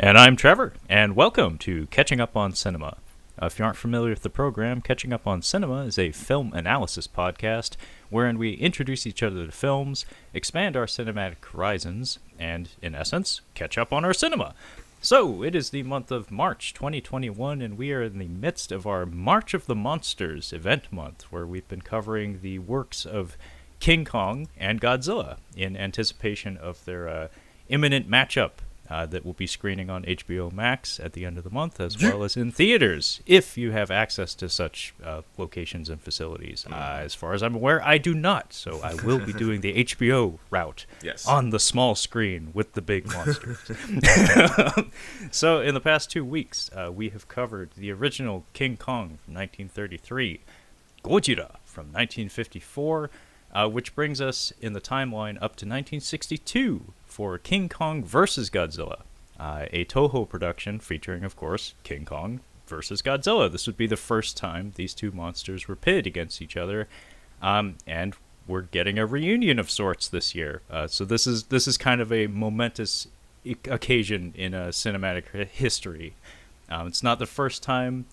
And I'm Trevor, and welcome to Catching Up on Cinema. If you aren't familiar with the program, Catching Up on Cinema is a film analysis podcast wherein we introduce each other to films, expand our cinematic horizons, and, in essence, catch up on our cinema. So, it is the month of March 2021, and we are in the midst of our March of the Monsters event month, where we've been covering the works of King Kong and Godzilla in anticipation of their imminent matchup that will be screening on HBO Max at the end of the month, as well as in theaters, if you have access to such locations and facilities. As far as I'm aware, I do not, so I will be doing the HBO route on the small screen with the big monsters. So in the past 2 weeks, we have covered the original King Kong from 1933, Godzilla from 1954, which brings us in the timeline up to 1962 for King Kong vs. Godzilla, a Toho production featuring, of course, King Kong vs. Godzilla. This would be the first time these two monsters were pitted against each other, and we're getting a reunion of sorts this year. So this is kind of a momentous occasion in cinematic history. It's not the first time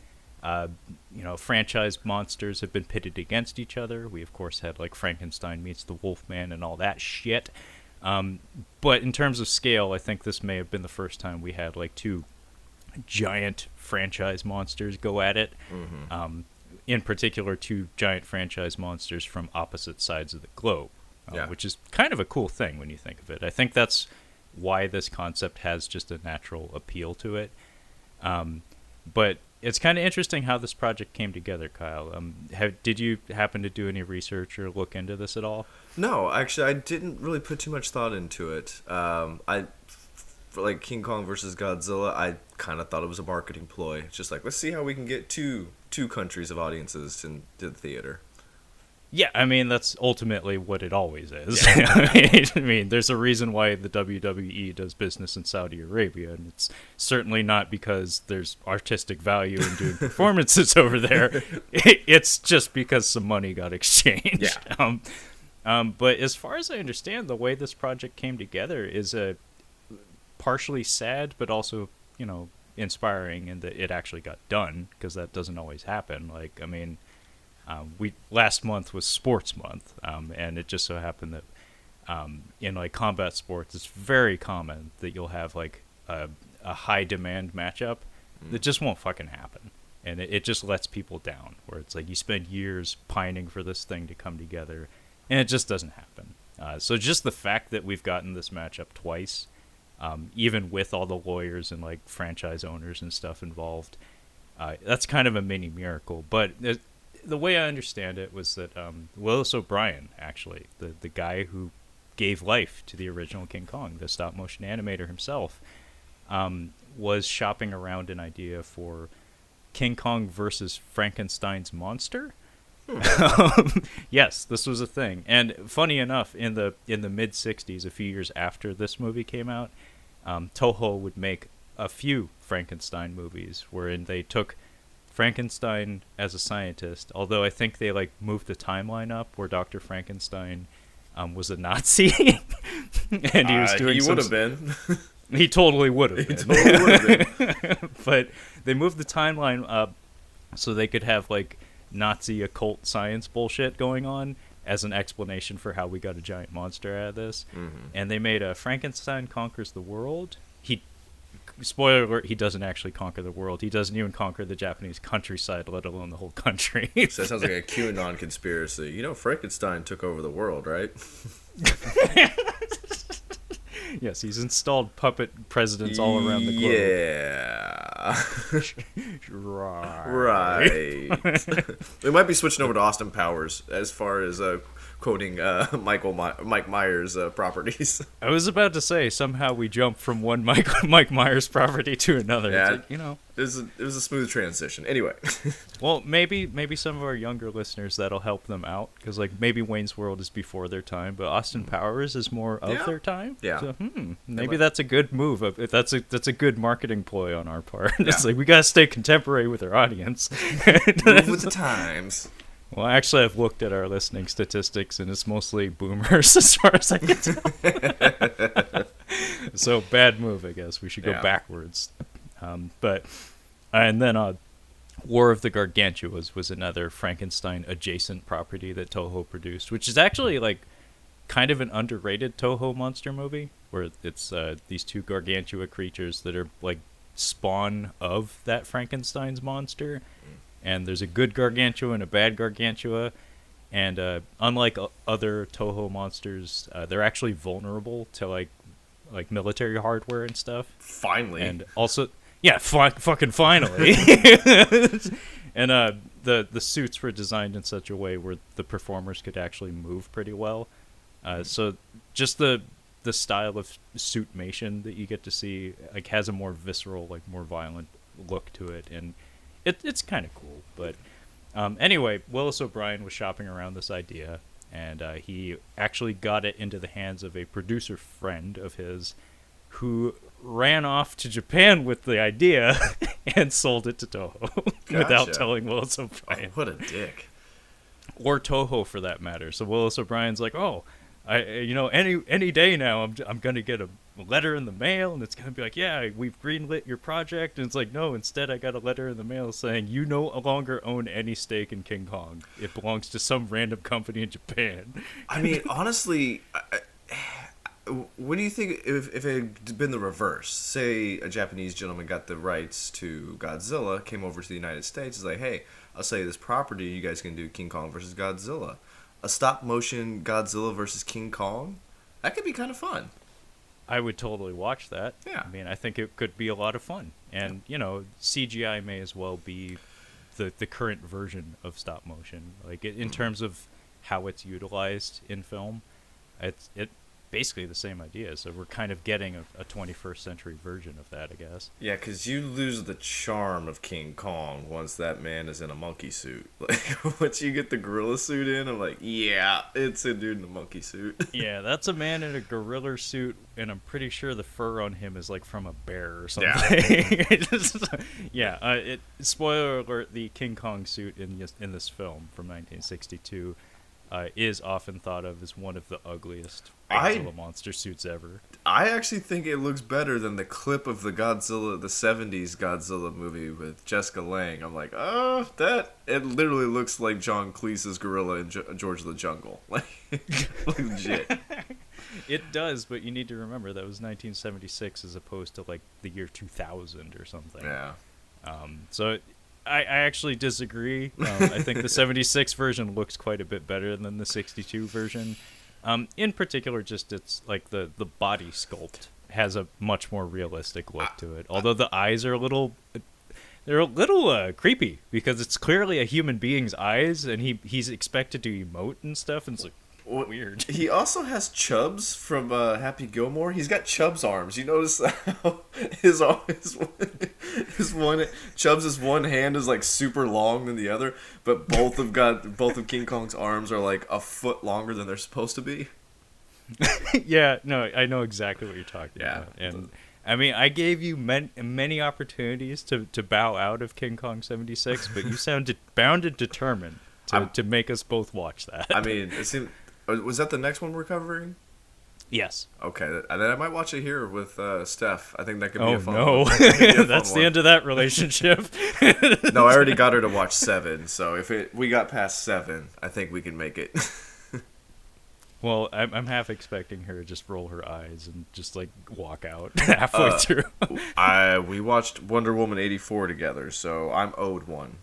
franchise monsters have been pitted against each other. We, of course, had like Frankenstein meets the Wolfman and all that shit. But in terms of scale, I think this may have been the first time we had like two giant franchise monsters go at it. Mm-hmm. In particular, two giant franchise monsters from opposite sides of the globe, which is kind of a cool thing when you think of it. I think that's why this concept has just a natural appeal to it. But it's kind of interesting how this project came together, Kyle. Did you happen to do any research or look into this at all? No, actually, I didn't really put too much thought into it. For like King Kong versus Godzilla, I kind of thought it was a marketing ploy. It's just like, let's see how we can get two countries of audiences to the theater. Yeah, I mean, that's ultimately what it always is. Yeah. I mean, there's a reason why the WWE does business in Saudi Arabia, and it's certainly not because there's artistic value in doing performances over there. It's just because some money got exchanged. Yeah. But as far as I understand, the way this project came together is partially sad, but also, inspiring in that it actually got done, because that doesn't always happen. Like, I mean, last month was sports month, and it just so happened that in like combat sports, it's very common that you'll have like a high demand matchup that just won't fucking happen, and it just lets people down. Where it's like you spend years pining for this thing to come together, and it just doesn't happen. So just the fact that we've gotten this matchup twice, even with all the lawyers and like franchise owners and stuff involved, that's kind of a mini miracle. But the way I understand it was that Willis O'Brien, actually, the guy who gave life to the original King Kong, the stop-motion animator himself, was shopping around an idea for King Kong versus Frankenstein's monster. Yes, this was a thing. And funny enough, in the mid-'60s, a few years after this movie came out, Toho would make a few Frankenstein movies wherein they took Frankenstein as a scientist, although I think they like moved the timeline up where Dr. Frankenstein was a Nazi, and he was doing. He would have been. He totally would have been. Totally would have been. But they moved the timeline up so they could have like Nazi occult science bullshit going on as an explanation for how we got a giant monster out of this. Mm-hmm. And they made Frankenstein Conquers the World. Spoiler alert, he doesn't actually conquer the world. He doesn't even conquer the Japanese countryside, let alone the whole country. So that sounds like a QAnon conspiracy. Frankenstein took over the world, right? Yes, he's installed puppet presidents all around the globe. Yeah. Right. We might be switching over to Austin Powers as far as quoting Mike Myers' properties. I was about to say, somehow we jumped from one Mike Myers property to another. Yeah, like, it was a smooth transition. Anyway. Well, maybe some of our younger listeners, that'll help them out, because like maybe Wayne's World is before their time, but Austin Powers is more of their time. Yeah. So maybe that's a good move. That's a good marketing ploy on our part. It's like we gotta stay contemporary with our audience. Move with the times. Well, actually, I've looked at our listening statistics, and it's mostly boomers as far as I can tell. So bad move, I guess. We should go backwards. And then War of the Gargantuas was another Frankenstein adjacent property that Toho produced, which is actually like kind of an underrated Toho monster movie, where it's these two gargantua creatures that are like spawn of that Frankenstein's monster, and there's a good gargantua and a bad gargantua, and unlike other Toho monsters, they're actually vulnerable to like military hardware and stuff. Finally. And also, yeah, fucking finally. And the suits were designed in such a way where the performers could actually move pretty well. So just the style of suitmation that you get to see like has a more visceral, like more violent look to it, and it's kind of cool. But anyway, Willis O'Brien was shopping around this idea, and he actually got it into the hands of a producer friend of his, who ran off to Japan with the idea and sold it to Toho without telling Willis O'Brien. Oh, what a dick. Or Toho, for that matter. So Willis O'Brien's like, oh, any day now, I'm gonna get a letter in the mail, and it's gonna be like, yeah, we've greenlit your project, and it's like, no, instead I got a letter in the mail saying you no longer own any stake in King Kong. It belongs to some random company in Japan. I mean, honestly, what do you think if it had been the reverse? Say a Japanese gentleman got the rights to Godzilla, came over to the United States, is like, hey, I'll sell you this property, you guys can do King Kong versus Godzilla. A stop-motion Godzilla versus King Kong? That could be kind of fun. I would totally watch that. Yeah. I mean, I think it could be a lot of fun. And, CGI may as well be the current version of stop-motion. Like, in terms of how it's utilized in film, it's basically the same idea. So we're kind of getting a 21st century version of that, I guess. Yeah, because you lose the charm of King Kong once that man is in a monkey suit. Like, once you get the gorilla suit in, I'm like, yeah, it's a dude in a monkey suit. Yeah, that's a man in a gorilla suit, and I'm pretty sure the fur on him is like from a bear or something. Yeah. Spoiler alert: the King Kong suit in this film from 1962 is often thought of as one of the ugliest Godzilla monster suits ever. I actually think it looks better than the clip of the 70s Godzilla movie with Jessica Lange. I'm like, it literally looks like John Cleese's gorilla in George of the Jungle. Like, legit. It does, but you need to remember that was 1976 as opposed to like the year 2000 or something. Yeah. So I actually disagree. I think the 76 version looks quite a bit better than the 62 version. In particular, just it's like the body sculpt has a much more realistic look to it. Although the eyes are a little creepy because it's clearly a human being's eyes, and he's expected to emote and stuff, and it's like weird. He also has Chubbs from Happy Gilmore. He's got Chubbs arms. You notice how Chubbs' one hand is like super long than the other, but both of King Kong's arms are like a foot longer than they're supposed to be. Yeah, no, I know exactly what you're talking about. And I mean, I gave you many opportunities to bow out of King Kong 76, but you sounded bound and determined to make us both watch that. I mean, was that the next one we're covering? Yes. Okay, then I might watch it here with Steph. I think that could be a fun one. That's the end of that relationship. No, I already got her to watch 7, so if we got past 7, I think we can make it. Well, I'm half expecting her to just roll her eyes and just like walk out halfway through. We watched Wonder Woman 84 together, so I'm owed one.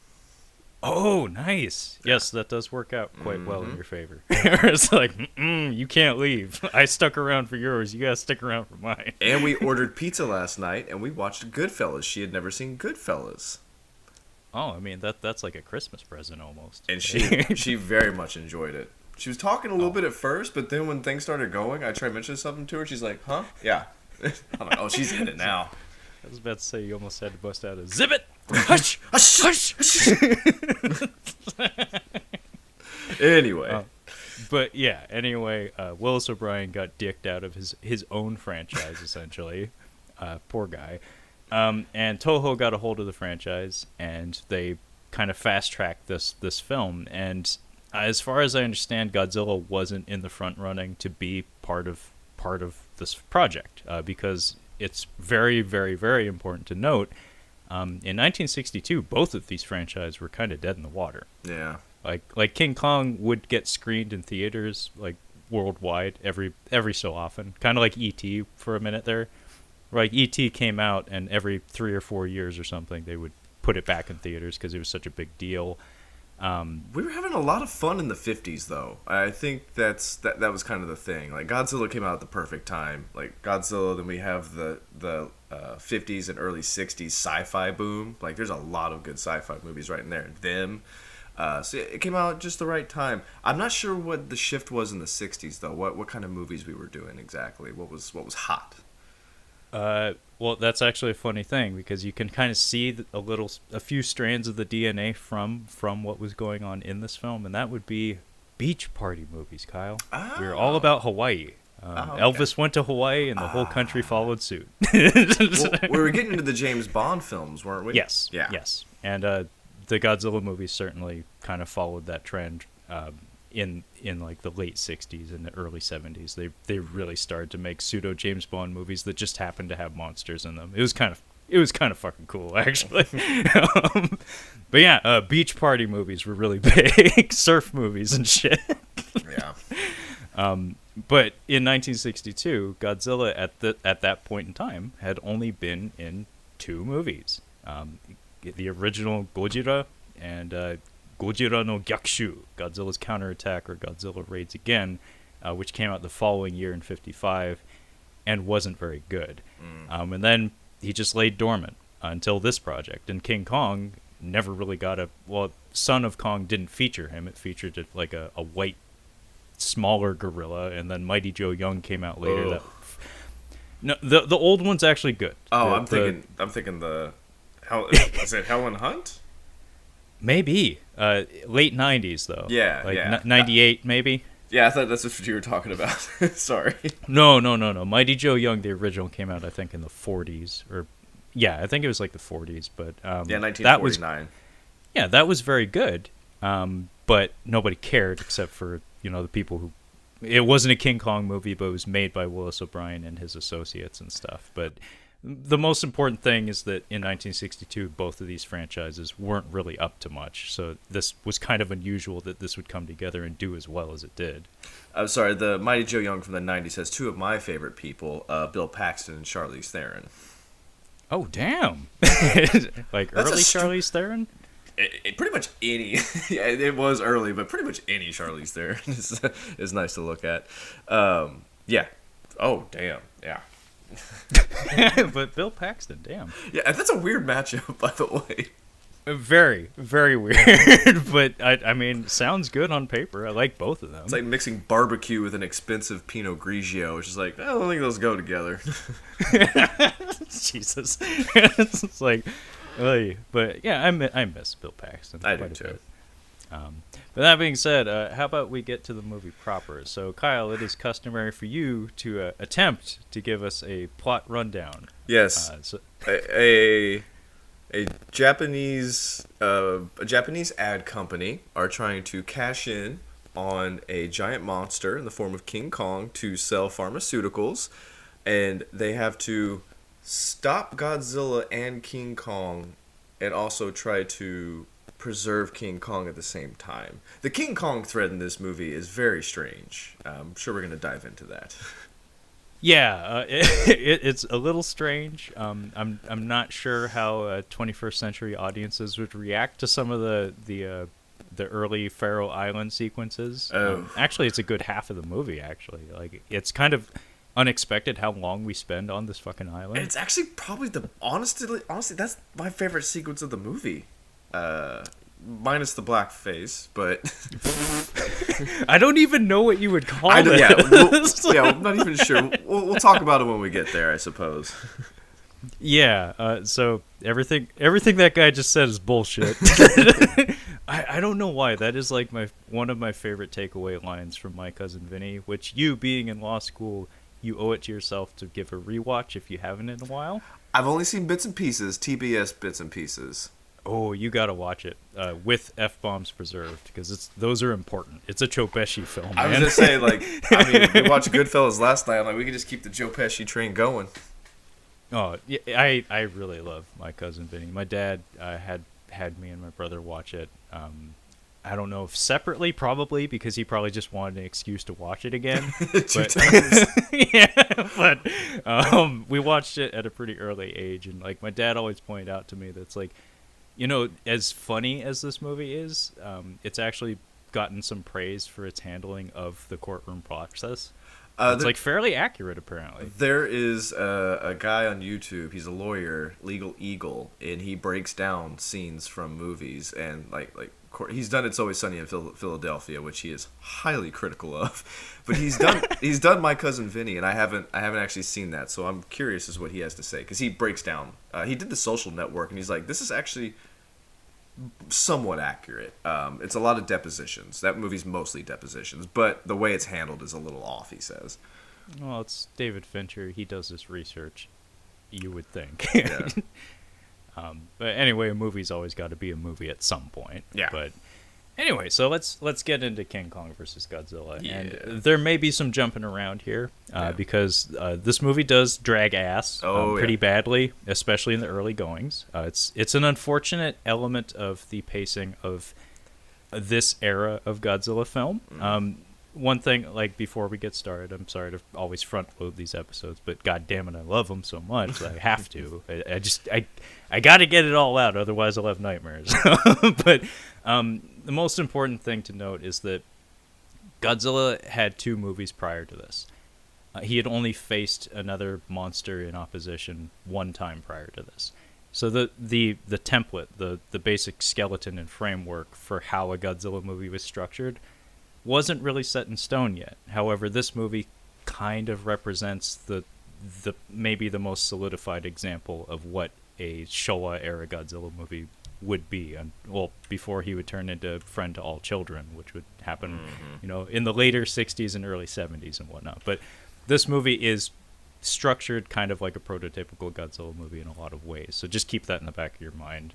Oh, nice. Yes, that does work out quite well in your favor. It's like, you can't leave. I stuck around for yours. You gotta stick around for mine. And we ordered pizza last night, and we watched Goodfellas. She had never seen Goodfellas. Oh, I mean, that's like a Christmas present almost. And she very much enjoyed it. She was talking a little bit at first, but then when things started going, I tried mentioning something to her. She's like, huh? Yeah. I'm like, oh, she's in it now. I was about to say you almost had to bust out a zip it. Hush! Hush! Hush! Anyway. But yeah, anyway, Willis O'Brien got dicked out of his own franchise, essentially. Poor guy. And Toho got a hold of the franchise, and they kind of fast-tracked this film. And as far as I understand, Godzilla wasn't in the front running to be part of this project because it's very, very, very important to note. In 1962, both of these franchises were kind of dead in the water. Yeah. Like King Kong would get screened in theaters like worldwide every so often, kind of like E.T. for a minute there. Like E.T. came out, and every 3 or 4 years or something, they would put it back in theaters because it was such a big deal. We were having a lot of fun in the 50s, though. I think that was kind of the thing. Like, Godzilla came out at the perfect time. Like, Godzilla, then we have the 50s and early 60s sci-fi boom. Like, there's a lot of good sci-fi movies right in there. Them. So it came out at just the right time. I'm not sure what the shift was in the 60s, though. What kind of movies we were doing exactly. What was hot? Well, that's actually a funny thing because you can kind of see a few strands of the DNA from what was going on in this film, and that would be beach party movies, Kyle. Oh. We were all about Hawaii. Okay. Elvis went to Hawaii, and the whole country followed suit. Well, we were getting into the James Bond films, weren't we? Yes. Yeah. Yes. And the Godzilla movies certainly kind of followed that trend. In like the late 60s and the early 70s, they really started to make pseudo James Bond movies that just happened to have monsters in them. It was kind of fucking cool, actually. But yeah, beach party movies were really big, surf movies and shit. Yeah. But in 1962, Godzilla at that point in time had only been in 2 movies, the original Gojira and Gojira no Gyakushu, Godzilla's Counterattack or Godzilla Raids Again, which came out the following year in 55 and wasn't very good. And then he just laid dormant until this project. And King Kong never really got Son of Kong didn't feature him. It featured like a white, smaller gorilla, and then Mighty Joe Young came out later. The old one's actually good. Oh, I'm thinking is it Helen Hunt? Maybe. Late 90s, though. Yeah, like yeah. 98, maybe? Yeah, I thought that's what you were talking about. Sorry. No. Mighty Joe Young, the original, came out, I think, in the 40s. Yeah, I think it was like the 40s. But yeah, 1949. That was very good. But nobody cared except for, the people who... It wasn't a King Kong movie, but it was made by Willis O'Brien and his associates and stuff. But... The most important thing is that in 1962, both of these franchises weren't really up to much. So this was kind of unusual that this would come together and do as well as it did. I'm sorry, the Mighty Joe Young from the 90s has 2 of my favorite people, Bill Paxton and Charlize Theron. Oh, damn. Like early Charlize Theron? Pretty much any. Yeah, it was early, but pretty much any Charlize Theron is nice to look at. Yeah. Oh, damn. Yeah. But Bill Paxton, damn. Yeah, that's a weird matchup, by the way. Very, very weird. But, I mean, sounds good on paper. I like both of them. It's like mixing barbecue with an expensive Pinot Grigio, which is like, I don't think those go together. Jesus. It's like, but yeah, I miss Bill Paxton. I do too. But that being said, how about we get to the movie proper? So, Kyle, it is customary for you to attempt to give us a plot rundown. Yes. A Japanese ad company are trying to cash in on a giant monster in the form of King Kong to sell pharmaceuticals, and they have to stop Godzilla and King Kong and also try to preserve King Kong at the same time. The King Kong thread in this movie is very strange. I'm sure we're going to dive into that. Yeah, it's a little strange. I'm not sure how 21st century audiences would react to some of the early Faroe Island sequences. Actually, it's a good half of the movie. Actually, like it's kind of unexpected how long we spend on this fucking island. And it's actually probably honestly that's my favorite sequence of the movie. Minus the blackface, but I don't even know what you would call it. Yeah, I'm not even sure. We'll talk about it when we get there, I suppose. Yeah. So everything that guy just said is bullshit. I don't know why. That is like one of my favorite takeaway lines from My Cousin Vinny, which you being in law school, you owe it to yourself to give a rewatch if you haven't in a while. I've only seen bits and pieces, TBS bits and pieces. Oh, you gotta watch it with F-bombs preserved, because those are important. It's a Joe Pesci film, man. I was gonna say, like, I mean, we watched Goodfellas last night. I'm like, we could just keep the Joe Pesci train going. Oh, yeah, I really love My Cousin Vinny. My dad had me and my brother watch it. I don't know if separately, probably, because he probably just wanted an excuse to watch it again. Two times. Yeah, but we watched it at a pretty early age, and like my dad always pointed out to me that's like, as funny as this movie is, it's actually gotten some praise for its handling of the courtroom process. It's like fairly accurate, apparently. There is a guy on YouTube. He's a lawyer, Legal Eagle, and he breaks down scenes from movies, and like he's done It's Always Sunny in Philadelphia, which he is highly critical of. But he's done My Cousin Vinny, and I haven't actually seen that, so I'm curious as what he has to say, because he breaks down. He did The Social Network, and he's like, this is actually somewhat accurate. It's a lot of depositions. That movie's mostly depositions, but the way it's handled is a little off, he says. Well, it's David Fincher. He does this research, you would think. Yeah. But anyway, a movie's always got to be a movie at some point. Yeah. But anyway, so let's get into King Kong versus Godzilla. Yeah. And there may be some jumping around here because this movie does drag ass pretty badly, especially in the early goings. It's an unfortunate element of the pacing of this era of Godzilla film. One thing, like, before we get started, I'm sorry to always front load these episodes, but god damn it, I love them so much that I have to. I got to get it all out, otherwise I'll have nightmares. But the most important thing to note is that Godzilla had 2 movies prior to this. He had only faced another monster in opposition 1 time prior to this. So the template, the basic skeleton and framework for how a Godzilla movie was structured wasn't really set in stone yet. However, this movie kind of represents the maybe the most solidified example of what a Showa era Godzilla movie would be, and before he would turn into Friend to All Children, which would happen in the later 60s and early 70s and whatnot. But this movie is structured kind of like a prototypical Godzilla movie in a lot of ways, so just keep that in the back of your mind.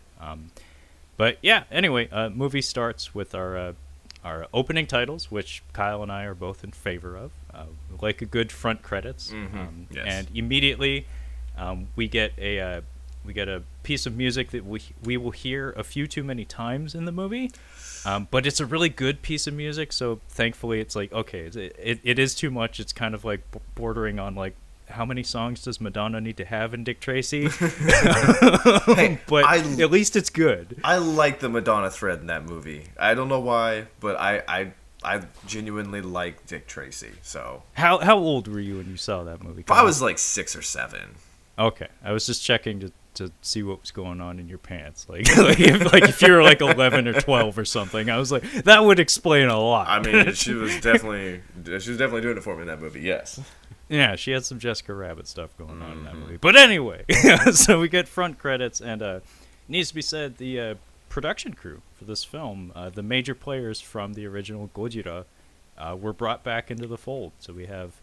But yeah, anyway, movie starts with our opening titles, which Kyle and I are both in favor of. Like a good front credits. Yes. And immediately we get a piece of music that we will hear a few too many times in the movie, but it's a really good piece of music, so thankfully it's like, okay, it is too much. It's kind of like bordering on like, how many songs does Madonna need to have in Dick Tracy? Hey, but at least it's good. I like the Madonna thread in that movie. I don't know why, but I genuinely like Dick Tracy. So how old were you when you saw that movie? I was like 6 or 7. Okay, I was just checking to see what was going on in your pants. Like if you were like 11 or 12 or something, I was like, that would explain a lot. I mean, she was definitely doing it for me in that movie. Yes. Yeah, she had some Jessica Rabbit stuff going on in that movie. But anyway, so we get front credits, and it needs to be said, the production crew for this film, the major players from the original Gojira, were brought back into the fold. So we have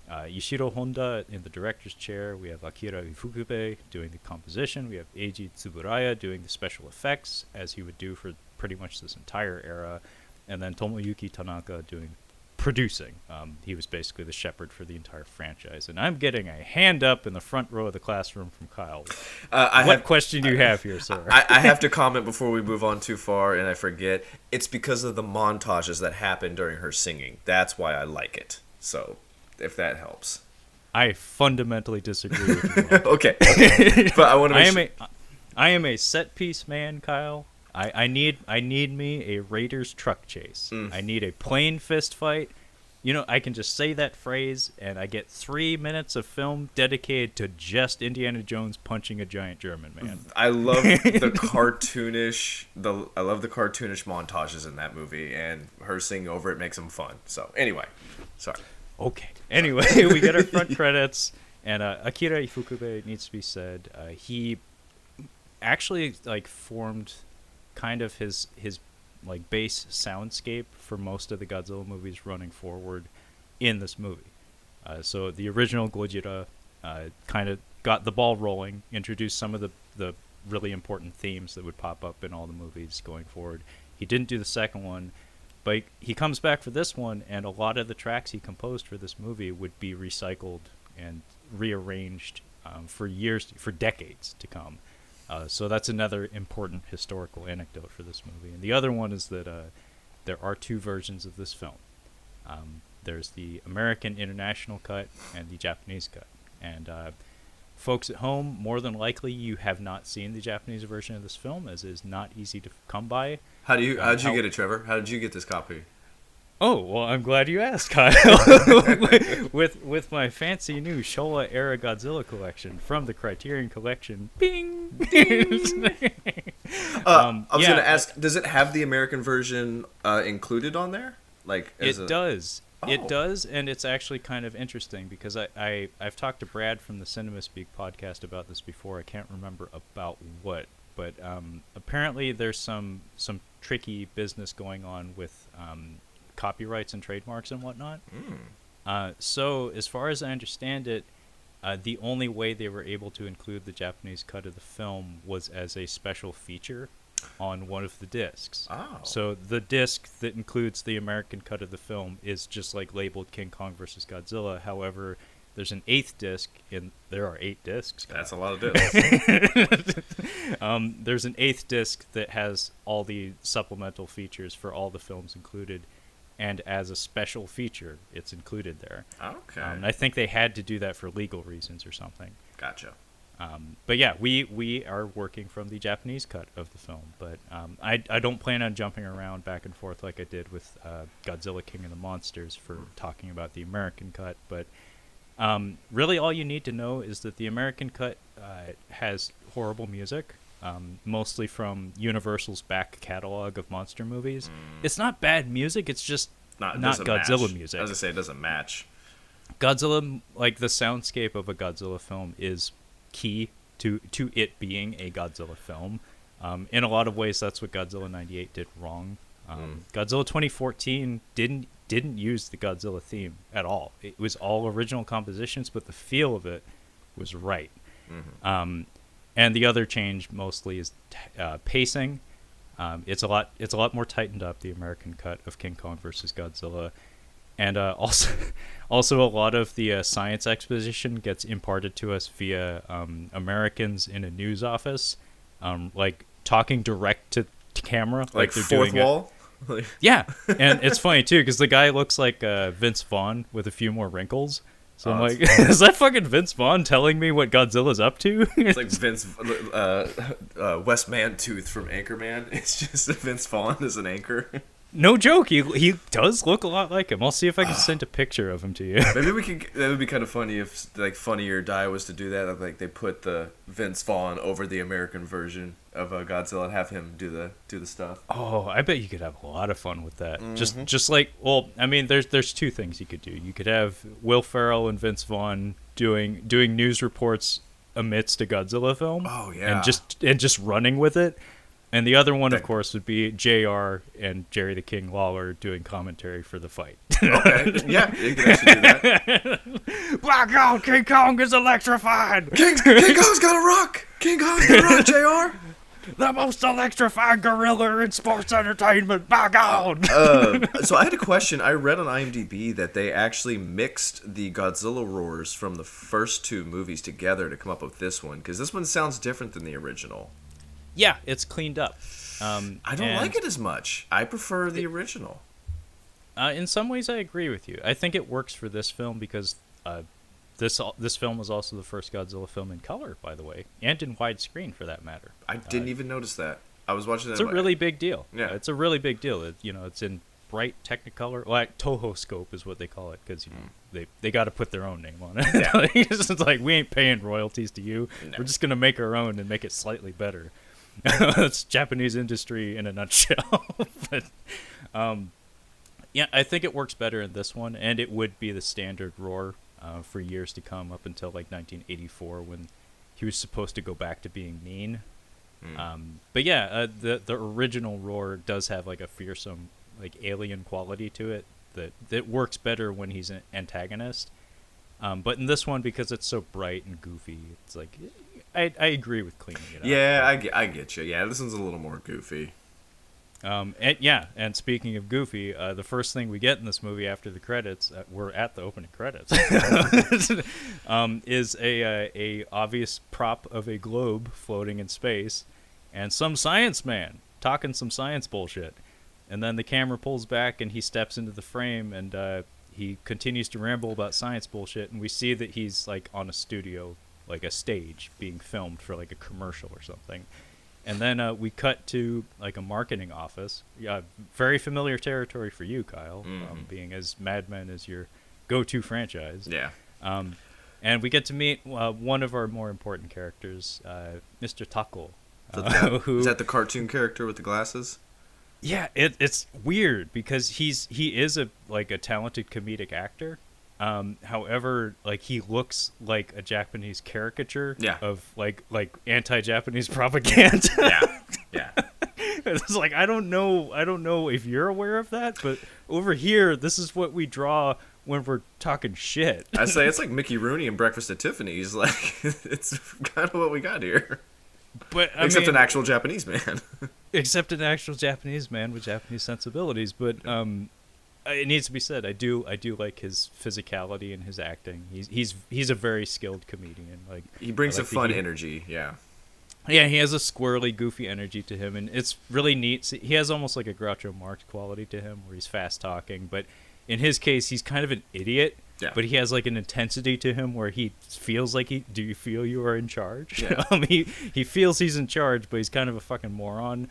Ishiro Honda in the director's chair. We have Akira Ifukube doing the composition. We have Eiji Tsuburaya doing the special effects, as he would do for pretty much this entire era. And then Tomoyuki Tanaka doing producing. He was basically the shepherd for the entire franchise. And I'm getting a hand up in the front row of the classroom from Kyle. What question do you have here, sir? I have to comment before we move on too far, and I forget. It's because of the montages that happen during her singing. That's why I like it. So, if that helps. I fundamentally disagree with you. Okay. But I want to make sure. I am a set piece man, Kyle. I need me a Raiders truck chase. I need a plane fist fight. I can just say that phrase, and I get 3 minutes of film dedicated to just Indiana Jones punching a giant German man. I love the cartoonish montages in that movie, and her singing over it makes them fun. So anyway, sorry. Okay. Anyway, we get our front credits, and Akira Ifukube needs to be said. He actually formed kind of his base soundscape for most of the Godzilla movies running forward in this movie. So the original Gojira kind of got the ball rolling, introduced some of the really important themes that would pop up in all the movies going forward. He didn't do the second one, but he comes back for this one, and a lot of the tracks he composed for this movie would be recycled and rearranged for decades to come. So that's another important historical anecdote for this movie. And the other one is that there are two versions of this film. There's the American International cut and the Japanese cut. And folks at home, more than likely, you have not seen the Japanese version of this film, as it is not easy to come by. How'd you get it, Trevor? How did you get this copy? Oh, well, I'm glad you asked, Kyle. with my fancy new Showa era Godzilla collection from the Criterion collection. Bing! I was going to ask, does it have the American version included on there? It does. Oh. It does, and it's actually kind of interesting because I've talked to Brad from the Cinema Speak podcast about this before. I can't remember about what, but apparently there's some tricky business going on with copyrights and trademarks and whatnot. So as far as I understand it, the only way they were able to include the Japanese cut of the film was as a special feature on one of the discs. Oh. So the disc that includes the American cut of the film is just like labeled King Kong vs. Godzilla. However, there's an 8th disc there are 8 discs. That's a lot of discs. There's an 8th disc that has all the supplemental features for all the films included, and as a special feature, it's included there. Okay. I think they had to do that for legal reasons or something. Gotcha. But yeah, we are working from the Japanese cut of the film, but I don't plan on jumping around back and forth like I did with Godzilla King of the Monsters for talking about the American cut. But really all you need to know is that the American cut has horrible music, mostly from Universal's back catalog of monster movies. It's not bad music, it's just not Godzilla music. As I say, it doesn't match. Godzilla, like the soundscape of a Godzilla film, is key to it being a Godzilla film. In a lot of ways, that's what Godzilla 98 did wrong. Godzilla 2014 didn't use the Godzilla theme at all. It was all original compositions, but the feel of it was right. And the other change mostly is pacing. It's a lot more tightened up, the American cut of King Kong vs. Godzilla. And also a lot of the science exposition gets imparted to us via Americans in a news office, like talking direct to camera, like they're fourth doing wall. Yeah, and it's funny too because the guy looks like Vince Vaughn with a few more wrinkles. So I'm like, is that fucking Vince Vaughn telling me what Godzilla's up to? It's like Vince Wes Mantooth from Anchorman. It's just Vince Vaughn as an anchor. No joke, he does look a lot like him. I'll see if I can send a picture of him to you. Maybe we could. That would be kind of funny if like Funny or Die was to do that. Like they put the Vince Vaughn over the American version of Godzilla and have him do the stuff. Oh, I bet you could have a lot of fun with that. Just like, well, I mean, there's two things you could do. You could have Will Ferrell and Vince Vaughn doing news reports amidst a Godzilla film. Oh yeah, and just running with it. And the other one, of course, would be JR and Jerry the King Lawler doing commentary for the fight. Okay, yeah, you can actually do that. Black out, King Kong is electrified! King Kong's got a rock! King Kong's got a rock, JR! The most electrifying gorilla in sports entertainment, by God! So I had a question. I read on IMDb that they actually mixed the Godzilla roars from the first two movies together to come up with this one, because this one sounds different than the original. Yeah, it's cleaned up. I don't like it as much. I prefer the original. In some ways, I agree with you. I think it works for this film because this film was also the first Godzilla film in color, by the way, and in widescreen for that matter. I didn't even notice that. I was watching that. It's a really big deal. Yeah, it's a really big deal. It's in bright Technicolor, like Toho Scope is what they call it, because they got to put their own name on it. Yeah. It's like, we ain't paying royalties to you. No. We're just gonna make our own and make it slightly better. That's Japanese industry in a nutshell. But yeah, I think it works better in this one, and it would be the standard roar for years to come, up until like 1984 when he was supposed to go back to being mean. But yeah, the original roar does have like a fearsome, like alien quality to it that works better when he's an antagonist. But in this one, because it's so bright and goofy, it's like I agree with cleaning it up. Yeah, I get you. Yeah, this one's a little more goofy. And speaking of goofy, the first thing we get in this movie after the credits, we're at the opening credits, is a obvious prop of a globe floating in space, and some science man talking some science bullshit, and then the camera pulls back and he steps into the frame and he continues to ramble about science bullshit, and we see that he's like on a studio, like a stage, being filmed for like a commercial or something. And then we cut to like a marketing office. Yeah, very familiar territory for you, Kyle, being as Mad Men is your go-to franchise. Yeah. And we get to meet one of our more important characters, Mr. Tako. Is that the cartoon character with the glasses? Yeah, it's weird because he is a talented comedic actor. However, like he looks like a Japanese caricature of like anti-Japanese propaganda. Yeah. It's like I don't know if you're aware of that, but over here, this is what we draw when we're talking shit. I say it's like Mickey Rooney in Breakfast at Tiffany's. Like it's kind of what we got here. But except an actual Japanese man. Except an actual Japanese man with Japanese sensibilities, but it needs to be said. I do like his physicality and his acting. He's a very skilled comedian. Like he brings a fun energy. Yeah. Yeah, he has a squirrely, goofy energy to him, and it's really neat. He has almost like a Groucho Marx quality to him, where he's fast talking. But in his case, he's kind of an idiot. Yeah. But he has like an intensity to him where he feels like do you feel you are in charge? Yeah. He feels he's in charge, but he's kind of a fucking moron.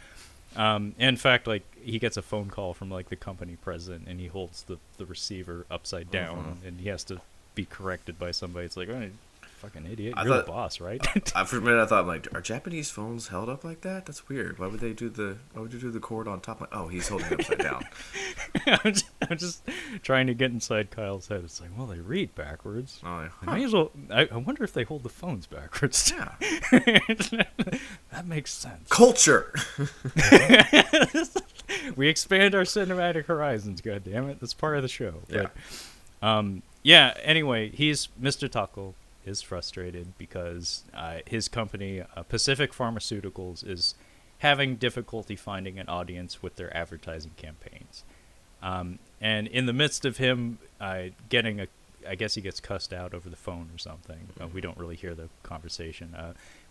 In fact, like he gets a phone call from like the company president, and he holds the receiver upside down, and he has to be corrected by somebody. It's like, oh, fucking idiot! You're the boss, right? For a minute, I thought, like, are Japanese phones held up like that? That's weird. Why would you do the cord on top? Like, oh, he's holding it upside down. I'm just trying to get inside Kyle's head. It's like, well, they read backwards. Oh, yeah. They may as well. I wonder if they hold the phones backwards. Yeah. That makes sense. Culture. We expand our cinematic horizons. God damn it, that's part of the show. Yeah. But, Anyway, Mr. Tako is frustrated because his company, Pacific Pharmaceuticals, is having difficulty finding an audience with their advertising campaigns. And in the midst of him getting I guess he gets cussed out over the phone or something. We don't really hear the conversation.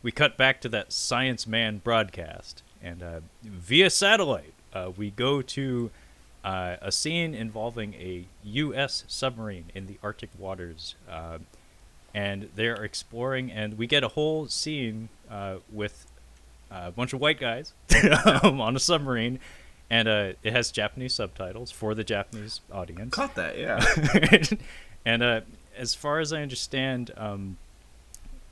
We cut back to that Science Man broadcast, and via satellite, we go to a scene involving a U.S. submarine in the Arctic waters. And they're exploring, and we get a whole scene with a bunch of white guys on a submarine, and it has Japanese subtitles for the Japanese audience. Caught that, yeah. And as far as I understand,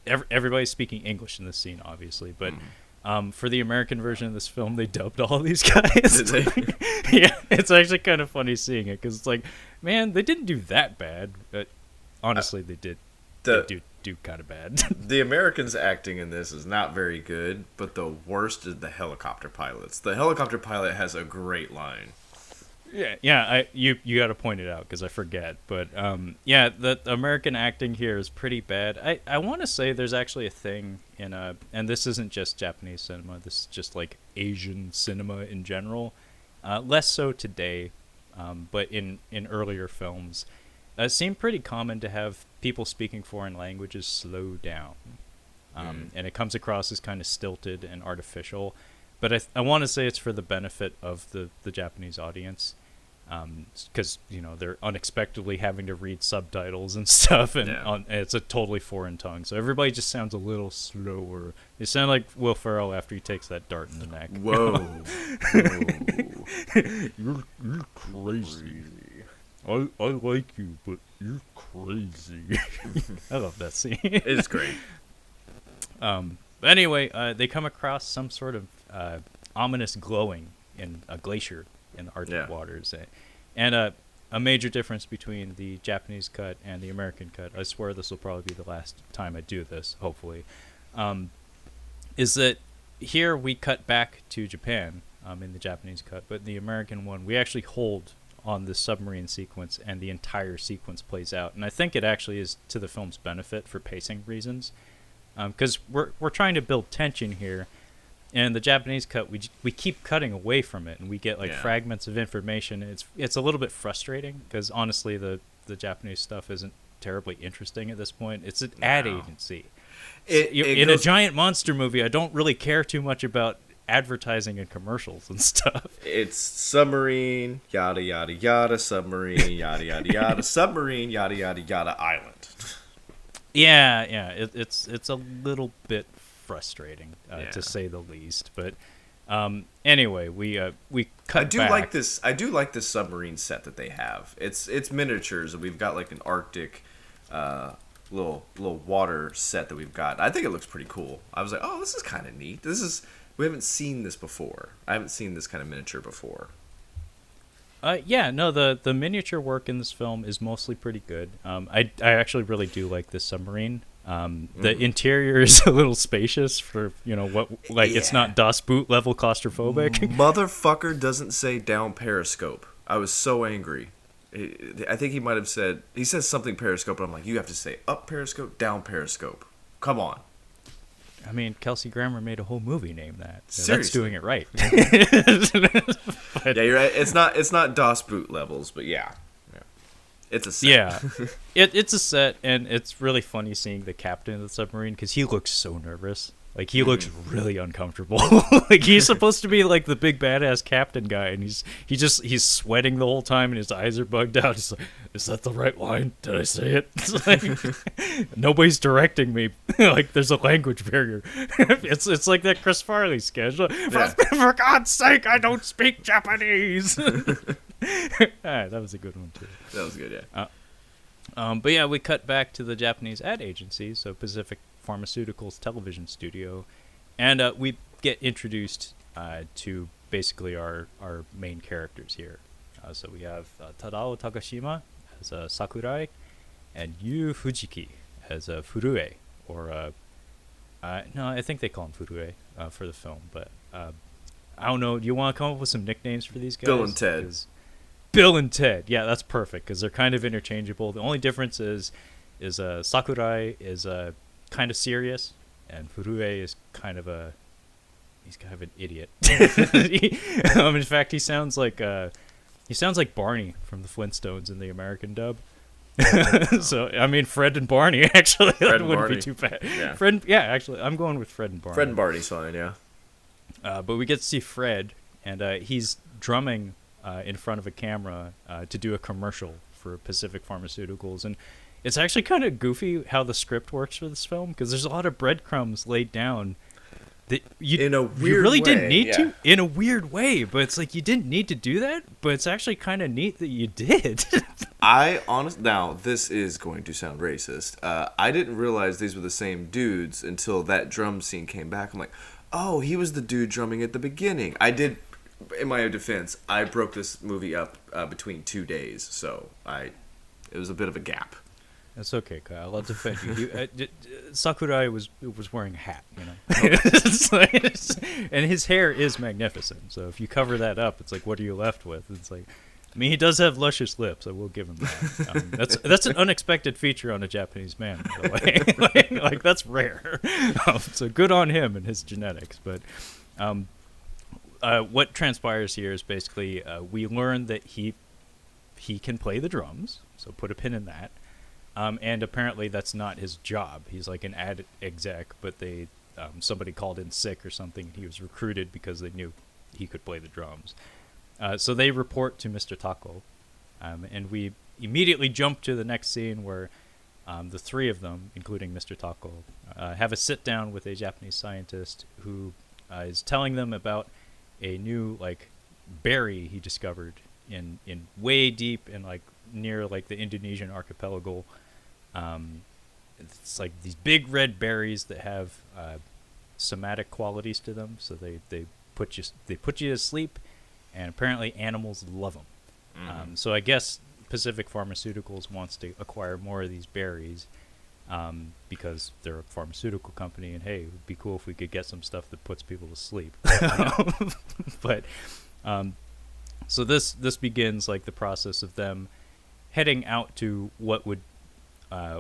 everybody's speaking English in this scene, obviously, but for the American version of this film, they dubbed all these guys. Did they? Yeah, it's actually kind of funny seeing it, because it's like, man, they didn't do that bad, but honestly, they did. They do kind of bad. The Americans acting in this is not very good, but the worst is the helicopter pilots. The helicopter pilot has a great line. Yeah. You got to point it out because I forget. But the American acting here is pretty bad. I want to say there's actually a thing in and this isn't just Japanese cinema. This is just like Asian cinema in general. Less so today, but in earlier films. It seemed pretty common to have people speaking foreign languages slow down. And it comes across as kind of stilted and artificial. But I want to say it's for the benefit of the Japanese audience. Because, they're unexpectedly having to read subtitles and stuff. And it's a totally foreign tongue. So everybody just sounds a little slower. They sound like Will Ferrell after he takes that dart in the neck. Whoa. You're crazy. I like you, but you're crazy. I love that scene. It's great. But anyway, they come across some sort of ominous glowing in a glacier in the Arctic waters. And a major difference between the Japanese cut and the American cut, I swear this will probably be the last time I do this, hopefully, is that here we cut back to Japan in the Japanese cut, but in the American one, we actually hold on the submarine sequence, and the entire sequence plays out. And I think it actually is to the film's benefit for pacing reasons. because we're trying to build tension here. And the Japanese cut, we keep cutting away from it, and we get like fragments of information. It's a little bit frustrating because honestly, the Japanese stuff isn't terribly interesting at this point. It's an ad agency. In a giant monster movie, I don't really care too much about advertising and commercials and stuff. It's submarine, yada yada yada, submarine, yada yada yada, submarine, yada yada yada, island. It's a little bit frustrating to say the least, but anyway, we cut back. I do like this submarine set that they have. It's miniatures, and we've got like an Arctic little water set that we've got. I think it looks pretty cool. I was like, oh, this is kind of neat. We haven't seen this before. I haven't seen this kind of miniature before. The miniature work in this film is mostly pretty good. I actually really do like this submarine. The interior is a little spacious for it's not Das Boot level claustrophobic. Motherfucker doesn't say down periscope. I was so angry. I think he might have said, he says something periscope, but I'm like, you have to say up periscope, down periscope. Come on. I mean, Kelsey Grammer made a whole movie named that. Seriously. That's doing it right. Yeah, you're right. It's not Das Boot levels, but yeah. It's a set. Yeah, it's a set, and it's really funny seeing the captain of the submarine because he looks so nervous. Like, he looks really uncomfortable. Like, he's supposed to be like the big badass captain guy, and he's sweating the whole time, and his eyes are bugged out. He's like, is that the right line? Did I say it? It's like, nobody's directing me. Like, there's a language barrier. It's like that Chris Farley sketch. For God's sake, I don't speak Japanese. That was a good one too. That was good, yeah. But yeah, we cut back to the Japanese ad agency, so Pacific Pharmaceuticals television studio, and we get introduced to basically our main characters here. So we have Tadao Takashima as Sakurai, and Yu Fujiki as Furue, or no, I think they call him Furue for the film, but I don't know. Do you want to come up with some nicknames for these guys? Bill and Ted. Bill and Ted, yeah, that's perfect because they're kind of interchangeable. The only difference is Sakurai is kind of serious, and Furue is kind of an idiot. In fact, he sounds like Barney from the Flintstones in the American dub. So I mean, Fred and Barney actually that wouldn't be too bad. Yeah. Actually, I'm going with Fred and Barney. Fred and Barney's fine, yeah. But we get to see Fred, and he's drumming in front of a camera to do a commercial for Pacific Pharmaceuticals, and it's actually kind of goofy how the script works for this film because there's a lot of breadcrumbs laid down that you really didn't need to in a weird way, but it's like you didn't need to do that, but it's actually kind of neat that you did. Now this is going to sound racist. I didn't realize these were the same dudes until that drum scene came back. I'm like, oh, he was the dude drumming at the beginning. I did. In my own defense, I broke this movie up between 2 days, so it was a bit of a gap. That's okay, Kyle. I'll defend you. Sakurai was wearing a hat, and his hair is magnificent. So if you cover that up, it's like, what are you left with? It's like, I mean, he does have luscious lips. I will give him that. That's an unexpected feature on a Japanese man, by the way. like that's rare. So good on him and his genetics. But what transpires here is basically we learn that he can play the drums. So put a pin in that. And apparently that's not his job. He's like an ad exec, but somebody called in sick or something. And he was recruited because they knew he could play the drums. So they report to Mr. Tako, and we immediately jump to the next scene where the three of them, including Mr. Tako, have a sit down with a Japanese scientist who is telling them about a new berry he discovered in way deep in near the Indonesian archipelago. It's like these big red berries that have somatic qualities to them, so they put you to sleep, and apparently animals love them. So I guess Pacific Pharmaceuticals wants to acquire more of these berries because they're a pharmaceutical company, and hey, it would be cool if we could get some stuff that puts people to sleep. But so this begins the process of them heading out to what would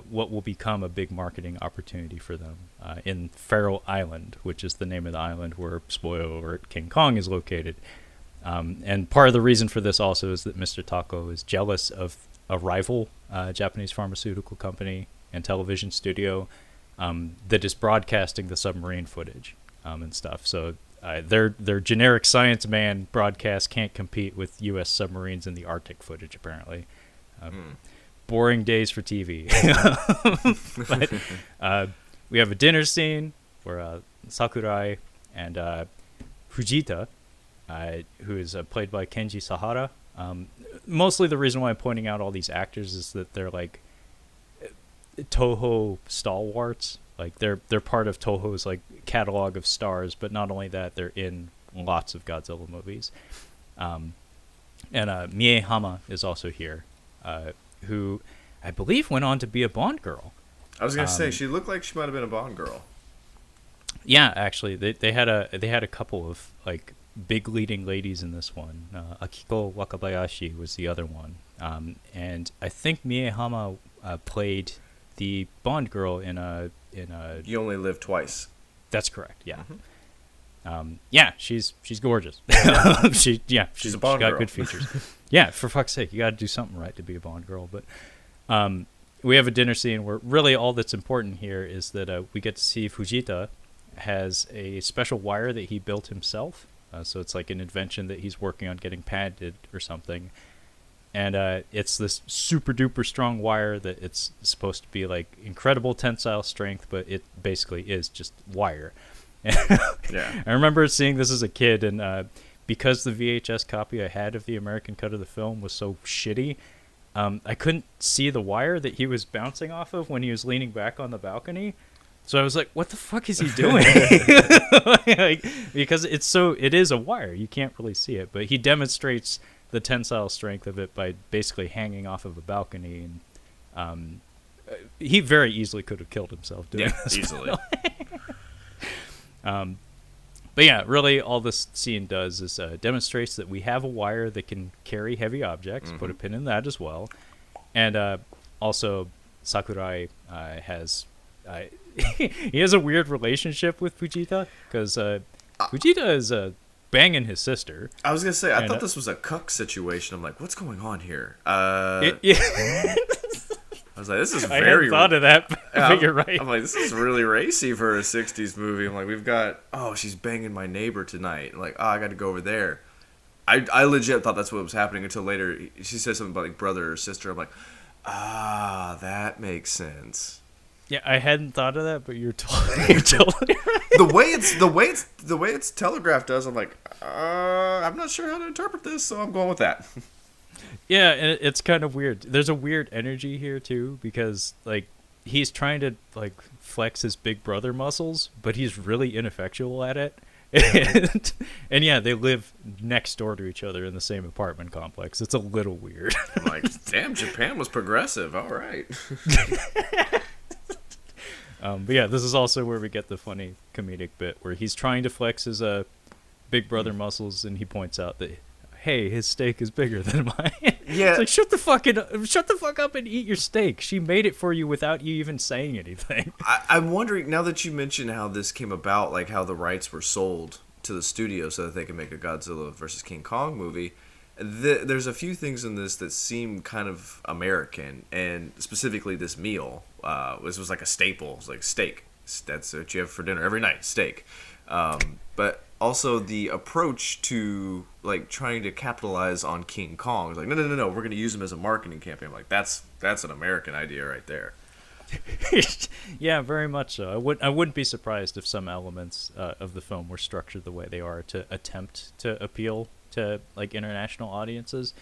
what will become a big marketing opportunity for them in Faroe Island, which is the name of the island where, spoiler alert, King Kong is located. And part of the reason for this also is that Mr. Tako is jealous of a rival Japanese pharmaceutical company and television studio that is broadcasting the submarine footage and stuff. So their generic science man broadcast can't compete with U.S. submarines in the Arctic footage, apparently. Boring days for TV. But we have a dinner scene where Sakurai and Fujita, who is played by Kenji Sahara. Mostly the reason why I'm pointing out all these actors is that they're like Toho stalwarts. Like they're part of Toho's like catalog of stars, but not only that, they're in lots of Godzilla movies. And Mie Hama is also here, who I believe went on to be a Bond girl. I was gonna say she looked like she might have been a Bond girl. Yeah, actually, they had a couple of like big leading ladies in this one. Akiko Wakabayashi was the other one, and I think Mie Hama played the Bond girl in a. You Only Live Twice. That's correct. Yeah. Yeah, she's gorgeous. She's a Bond got girl. good features. Yeah, for fuck's sake, you got to do something right to be a Bond girl. But we have a dinner scene where really all that's important here is that we get to see Fujita has a special wire that he built himself. So it's like an invention that he's working on getting patented or something. And it's this super duper strong wire that it's supposed to be like incredible tensile strength, but it basically is just wire. Yeah. I remember seeing this as a kid, and because the VHS copy I had of the American cut of the film was so shitty, I couldn't see the wire that he was bouncing off of when he was leaning back on the balcony. So I was like, what the fuck is he doing? Like, because it is a wire. You can't really see it, but he demonstrates the tensile strength of it by basically hanging off of a balcony, and he very easily could have killed himself doing this. Easily. But yeah, really all this scene does is demonstrates that we have a wire that can carry heavy objects, put a pin in that as well. And also Sakurai has he has a weird relationship with Fujita, because Fujita is banging his sister. I was gonna say, I thought this was a cuck situation. I'm like, what's going on here? Yeah. I was like, this is I very. hadn't thought of that, but you're right. I'm like, this is really racy for a '60s movie. I'm like, we've got, she's banging my neighbor tonight. I'm like, I got to go over there. I legit thought that's what was happening until later. She said something about like brother or sister. I'm like, that makes sense. Yeah, I hadn't thought of that, but you're totally right. the way it's telegraphed us, I'm like, I'm not sure how to interpret this, so I'm going with that. Yeah, and it's kind of weird. There's a weird energy here too, because like he's trying to like flex his big brother muscles, but he's really ineffectual at it. And yeah, they live next door to each other in the same apartment complex. It's a little weird. I'm like, damn, Japan was progressive. All right. But yeah, this is also where we get the funny comedic bit where he's trying to flex his big brother muscles, and he points out that, hey, his steak is bigger than mine. Yeah. It's like, shut the fuck up and eat your steak. She made it for you without you even saying anything. I'm wondering, now that you mention how this came about, like how the rights were sold to the studio so that they could make a Godzilla versus King Kong movie, there's a few things in this that seem kind of American, and specifically this meal. This was like a staple. It was like steak. That's what you have for dinner every night, steak. But also the approach to like trying to capitalize on King Kong. It's like, no, we're going to use him as a marketing campaign. I'm like, that's an American idea right there. Yeah, very much so. I wouldn't be surprised if some elements of the film were structured the way they are to attempt to appeal to like international audiences.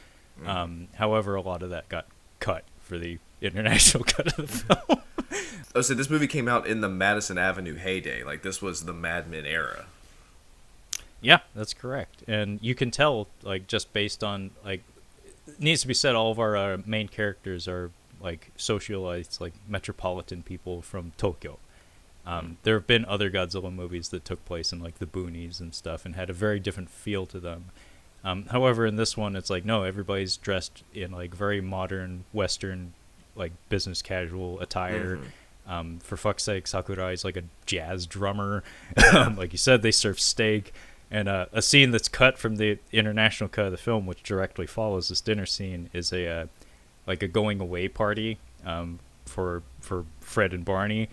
However, a lot of that got cut for the international cut of the film. Oh, so this movie came out in the Madison Avenue heyday. Like, this was the Mad Men era. Yeah, that's correct. And you can tell, like, just based on, like, it needs to be said, all of our main characters are, like, socialites, like, metropolitan people from Tokyo. There have been other Godzilla movies that took place in, like, the boonies and stuff and had a very different feel to them. However, in this one, it's like, no, everybody's dressed in, like, very modern Western, like business casual attire. For fuck's sake, Sakurai is like a jazz drummer. Like you said, they serve steak. And a scene that's cut from the international cut of the film, which directly follows this dinner scene, is a like a going away party for Fred and Barney,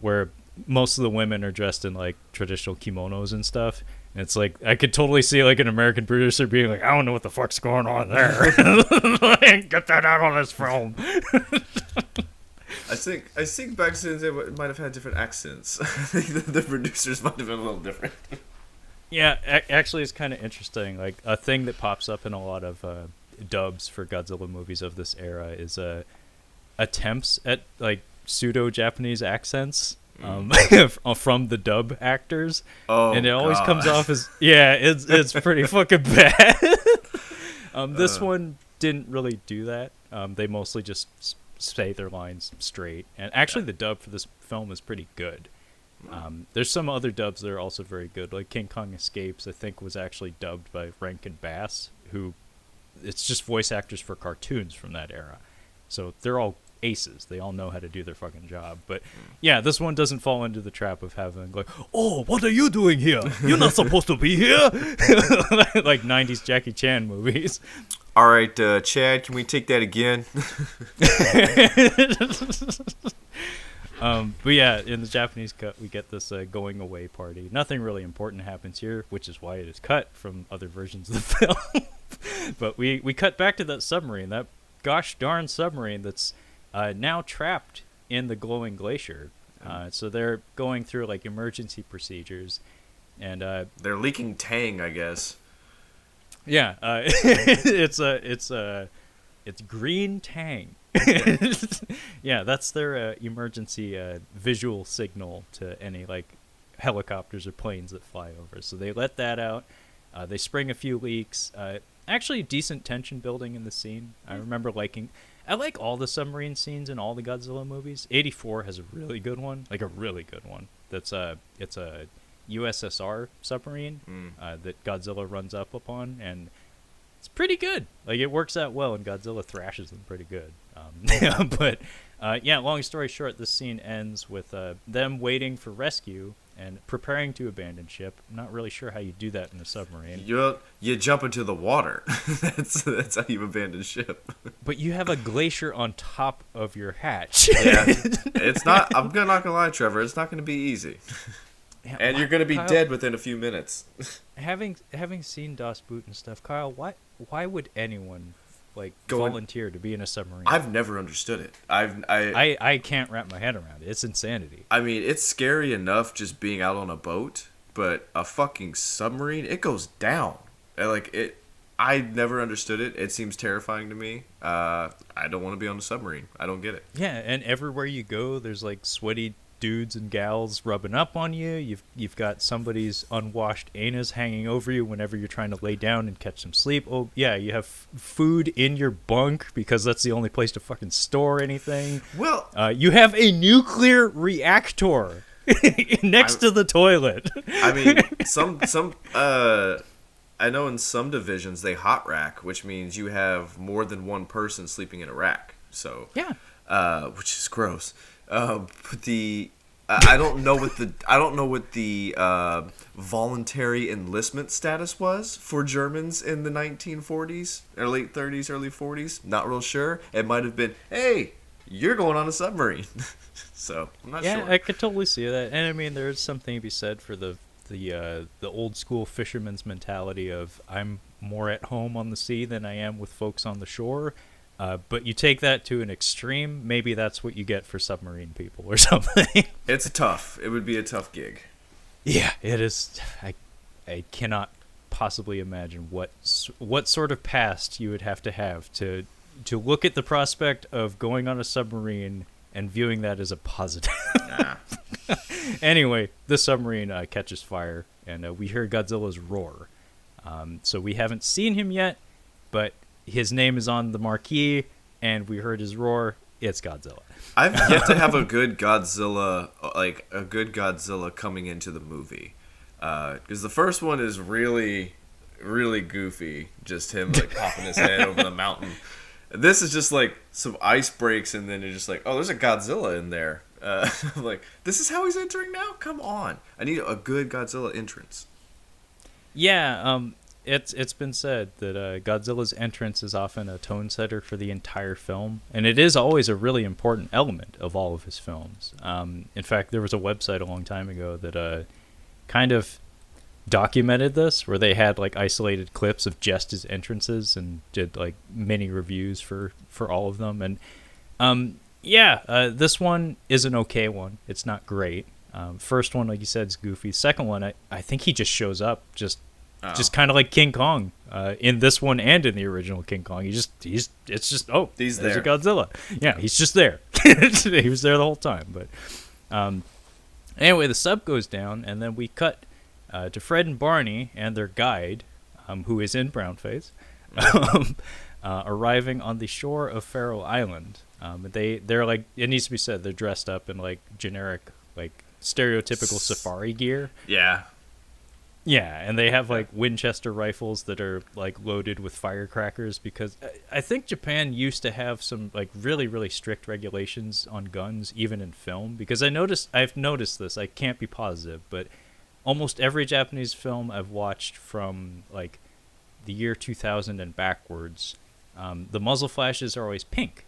where most of the women are dressed in like traditional kimonos and stuff. And it's like I could totally see like an American producer being like, I don't know what the fuck's going on there. Get that out on this film. I think back then they might have had different accents. I think the producers might have been a little different. Yeah, actually, it's kind of interesting. Like a thing that pops up in a lot of dubs for Godzilla movies of this era is attempts at like pseudo Japanese accents from the dub actors, and it always comes off as it's pretty fucking bad. This one didn't really do that. They mostly just say their lines straight, and actually, the dub for this film is pretty good. There's some other dubs that are also very good, like King Kong Escapes, I think was actually dubbed by Rankin Bass, who it's just voice actors for cartoons from that era. So they're all aces. They all know how to do their fucking job. But yeah, this one doesn't fall into the trap of having like, oh, what are you doing here? You're not supposed to be here. Like 90s Jackie Chan movies. All right, Chad, can we take that again? But yeah, in the Japanese cut, we get this going away party. Nothing really important happens here, which is why it is cut from other versions of the film. But we cut back to that submarine, that gosh darn submarine that's now trapped in the glowing glacier. So they're going through like emergency procedures, and they're leaking tang, I guess. Yeah, it's green tang. Yeah, that's their emergency visual signal to any like helicopters or planes that fly over. So they let that out. They spring a few leaks. Actually, decent tension building in the scene. I like all the submarine scenes in all the Godzilla movies. 84 has a really good one, like a really good one. It's a USSR submarine that Godzilla runs up upon, and it's pretty good. Like, it works out well, and Godzilla thrashes them pretty good. But long story short, this scene ends with them waiting for rescue and preparing to abandon ship. I'm not really sure how you do that in a submarine. You jump into the water. That's how you abandon ship. But you have a glacier on top of your hatch. Yeah, it's not. I'm not gonna lie, Trevor. It's not gonna be easy. Yeah, and you're gonna be dead within a few minutes. Having seen Das Boot and stuff, Kyle, why would anyone volunteer to be in a submarine? I've never understood it. I can't wrap my head around it. It's insanity. I mean, it's scary enough just being out on a boat, but a fucking submarine, it goes down. I never understood it. It seems terrifying to me. I don't want to be on a submarine. I don't get it. Yeah, and everywhere you go, there's like sweaty dudes and gals rubbing up on you. You've got somebody's unwashed anus hanging over you whenever you're trying to lay down and catch some sleep. Oh yeah, you have food in your bunk because that's the only place to fucking store anything. Well, you have a nuclear reactor next to the toilet. I mean, I know in some divisions they hot rack, which means you have more than one person sleeping in a rack. So yeah, which is gross. But I don't know what the voluntary enlistment status was for Germans in the 1940s or late 30s, early 40s. Not real sure. It might have been, hey, you're going on a submarine. So I'm not sure. Yeah, I could totally see that. And I mean, there's something to be said for the old school fisherman's mentality of I'm more at home on the sea than I am with folks on the shore. But you take that to an extreme, maybe that's what you get for submarine people or something. It's tough. It would be a tough gig. Yeah, it is. I cannot possibly imagine what sort of past you would have to look at the prospect of going on a submarine and viewing that as a positive. Nah. Anyway, the submarine catches fire, and we hear Godzilla's roar. So we haven't seen him yet, but his name is on the marquee, and we heard his roar. It's Godzilla. I've yet to have a good Godzilla coming into the movie, because the first one is really, really goofy. Just him popping his head over the mountain. This is just like some ice breaks, and then you're just like, oh, there's a Godzilla in there. I'm like, this is how he's entering now? Come on. I need a good Godzilla entrance. Yeah, it's been said that Godzilla's entrance is often a tone setter for the entire film, and it is always a really important element of all of his films. In fact, there was a website a long time ago that kind of documented this, where they had like isolated clips of just his entrances and did like mini reviews for all of them. And this one is an okay one. It's not great. First one, like you said, is goofy. Second one, I think he just shows up just kind of like King Kong in this one and in the original King Kong. He's there's there. A Godzilla. Yeah, he's just there. He was there the whole time. But anyway, the sub goes down, and then we cut to Fred and Barney and their guide, who is in brownface, arriving on the shore of Faroe Island. They're like, it needs to be said, they're dressed up in like generic, like stereotypical safari gear. Yeah. Yeah, and they have like Winchester rifles that are like loaded with firecrackers, because I think Japan used to have some like really, really strict regulations on guns, even in film. Because I've noticed this, I can't be positive, but almost every Japanese film I've watched from like the year 2000 and backwards, the muzzle flashes are always pink.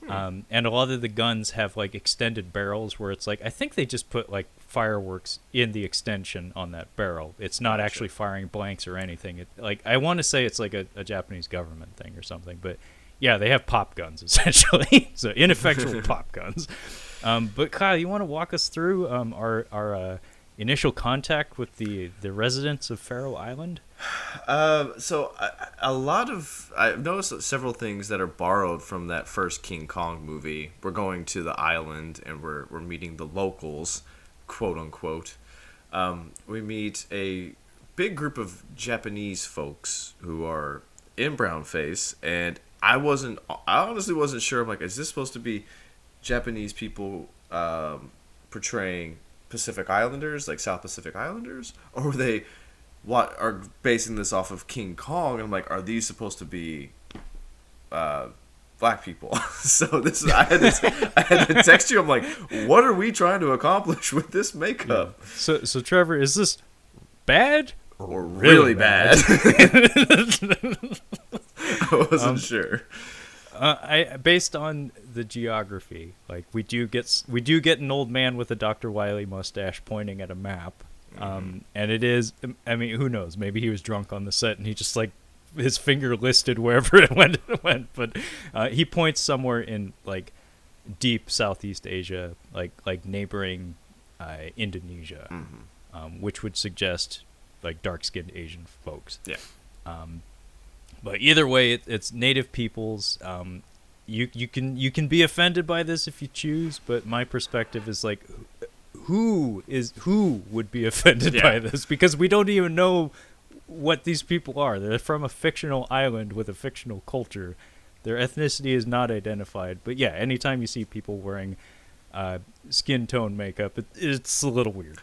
And a lot of the guns have like extended barrels where it's like, I think they just put like fireworks in the extension on that barrel. It's not actually firing blanks or anything. I want to say it's like a Japanese government thing or something, but yeah, they have pop guns essentially. So ineffectual pop guns. But Kyle, you want to walk us through our initial contact with the residents of Faroe Island? So I've noticed several things that are borrowed from that first King Kong movie. We're going to the island and we're meeting the locals, quote unquote. We meet a big group of Japanese folks who are in brownface, and I honestly wasn't sure. I'm like, is this supposed to be Japanese people portraying Pacific Islanders, like South Pacific Islanders, or are basing this off of King Kong? And I'm like, are these supposed to be black people? So I had to text you. I'm like, what are we trying to accomplish with this makeup? Yeah. So Trevor, is this bad or really bad? I wasn't sure. Based on the geography, like we do get an old man with a Dr. Wily mustache pointing at a map, and it is, I mean, who knows? Maybe he was drunk on the set and he just like his finger listed wherever it went. But he points somewhere in like deep Southeast Asia, like neighboring Indonesia, which would suggest like dark-skinned Asian folks. Yeah. But either way, it's native peoples. You can be offended by this if you choose, but my perspective is like, who would be offended by this? Because we don't even know what these people are. They're from a fictional island with a fictional culture. Their ethnicity is not identified. But yeah, anytime you see people wearing skin tone makeup, it's a little weird.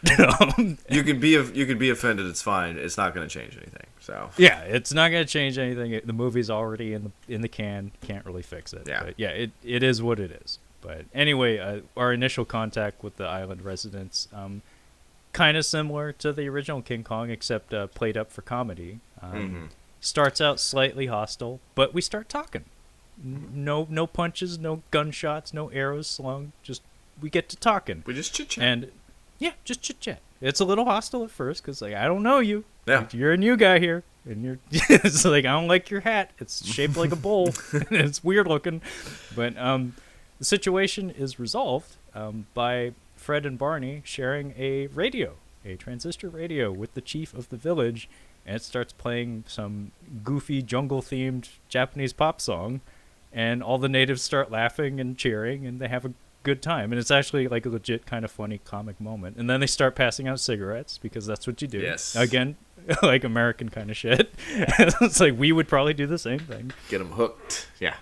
You could be offended. It's fine. It's not going to change anything. So yeah, it's not going to change anything. The movie's already in the can. Can't really fix it. Yeah, but yeah, it is what it is. But anyway, our initial contact with the island residents, kind of similar to the original King Kong, except played up for comedy. Starts out slightly hostile, but we start talking. No punches, no gunshots, no arrows slung. Just we get to talking. We just chit chat. And yeah, just chit chat. It's a little hostile at first because like, I don't know you. Yeah. Like, you're a new guy here, and you're it's like, I don't like your hat. It's shaped like a bowl. It's weird looking, but the situation is resolved by Fred and Barney sharing a transistor radio with the chief of the village, and it starts playing some goofy jungle-themed Japanese pop song, and all the natives start laughing and cheering, and they have a good time. And it's actually like a legit kind of funny comic moment. And then they start passing out cigarettes, because that's what you do. Yes. Again, like American kind of shit. It's like we would probably do the same thing. Get them hooked. Yeah.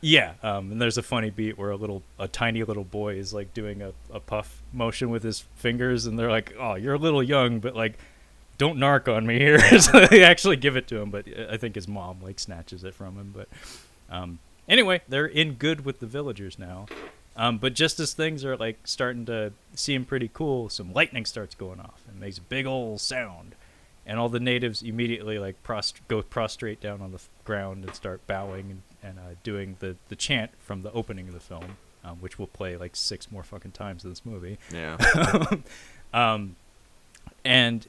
Yeah, and there's a funny beat where a tiny little boy is like doing a puff motion with his fingers, and they're like, "Oh, you're a little young, but like, don't narc on me here." So they actually give it to him, but I think his mom like snatches it from him. But Anyway, they're in good with the villagers now. But just as things are like starting to seem pretty cool, some lightning starts going off and makes a big old sound, and all the natives immediately like go prostrate down on the ground and start bowing and doing the chant from the opening of the film, which will play like 6 more fucking times in this movie. Yeah. And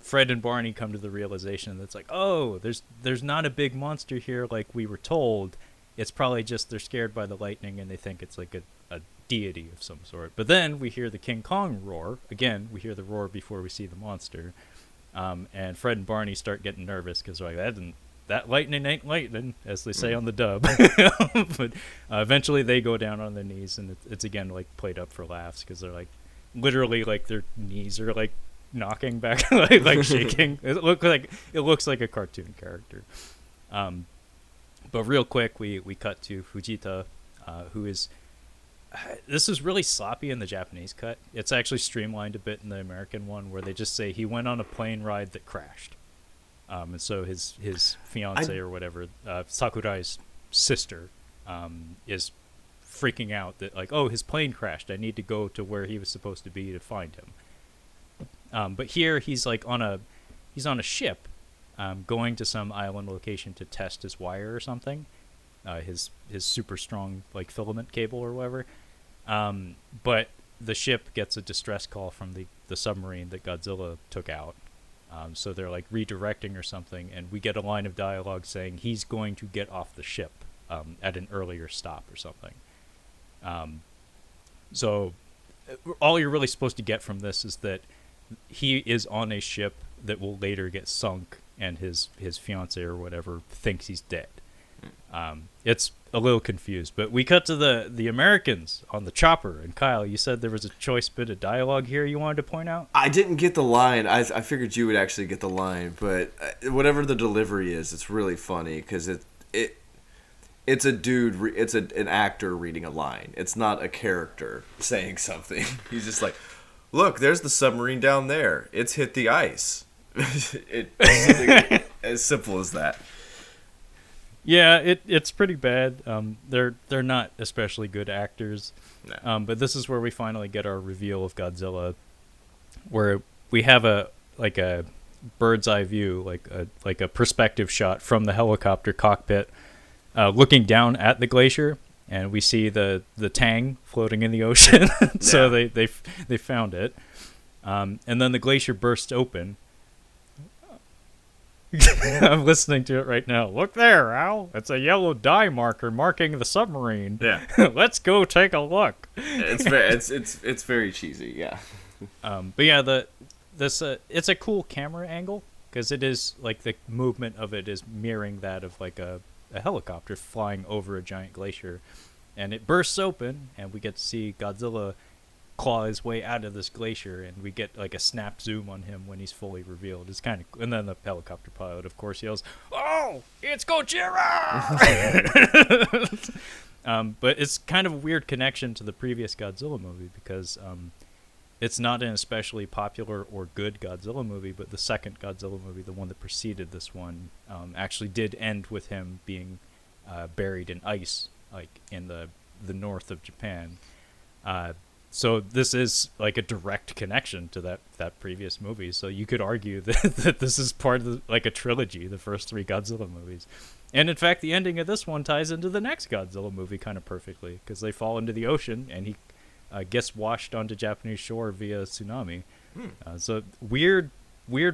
Fred and Barney come to the realization that it's like, oh, there's not a big monster here like we were told. It's probably just they're scared by the lightning and they think it's like a deity of some sort. But then we hear the King Kong roar. Again, we hear the roar before we see the monster. And Fred and Barney start getting nervous because they're like, that lightning ain't lightning, as they say on the dub. But eventually they go down on their knees, and it's again like played up for laughs because they're like literally like their knees are like knocking back, like shaking. It looks like a cartoon character. But real quick, we cut to Fujita, who is... This is really sloppy in the Japanese cut. It's actually streamlined a bit in the American one, where they just say he went on a plane ride that crashed. And so his fiancée or whatever, Sakurai's sister, is freaking out that like, oh, his plane crashed. I need to go to where he was supposed to be to find him. But here he's like on a ship, going to some island location to test his wire or something, his super strong like filament cable or whatever. But the ship gets a distress call from the submarine that Godzilla took out. So they're like redirecting or something, and we get a line of dialogue saying he's going to get off the ship at an earlier stop or something. So all you're really supposed to get from this is that he is on a ship that will later get sunk, and his fiancée or whatever thinks he's dead. It's a little confused, but we cut to the Americans on the chopper. And Kyle, you said there was a choice bit of dialogue here you wanted to point out? I didn't get the line. I figured you would actually get the line, but whatever the delivery is, it's really funny because it's a dude. It's an actor reading a line. It's not a character saying something. He's just like, "Look, there's the submarine down there. It's hit the ice." As simple as that. Yeah, it's pretty bad. They're not especially good actors. No. But this is where we finally get our reveal of Godzilla, where we have a bird's eye view, like a perspective shot from the helicopter cockpit, looking down at the glacier, and we see the Tang floating in the ocean. So they found it, and then the glacier bursts open. I'm listening to it right now. Look there, Al. It's a yellow dye marker marking the submarine. Yeah. Let's go take a look. It's very cheesy. Yeah. But yeah, it's a cool camera angle because it is like the movement of it is mirroring that of like a helicopter flying over a giant glacier, and it bursts open, and we get to see Godzilla claw his way out of this glacier, and we get like a snap zoom on him when he's fully revealed. It's kind of, and then the helicopter pilot, of course, yells, "Oh, it's Gojira!" But it's kind of a weird connection to the previous Godzilla movie because it's not an especially popular or good Godzilla movie, but the second Godzilla movie, the one that preceded this one, actually did end with him being buried in ice, like in the north of Japan. So this is like a direct connection to that previous movie. So you could argue that this is part of like a trilogy, the first 3 Godzilla movies. And in fact, the ending of this one ties into the next Godzilla movie kind of perfectly because they fall into the ocean and he gets washed onto Japanese shore via tsunami. So weird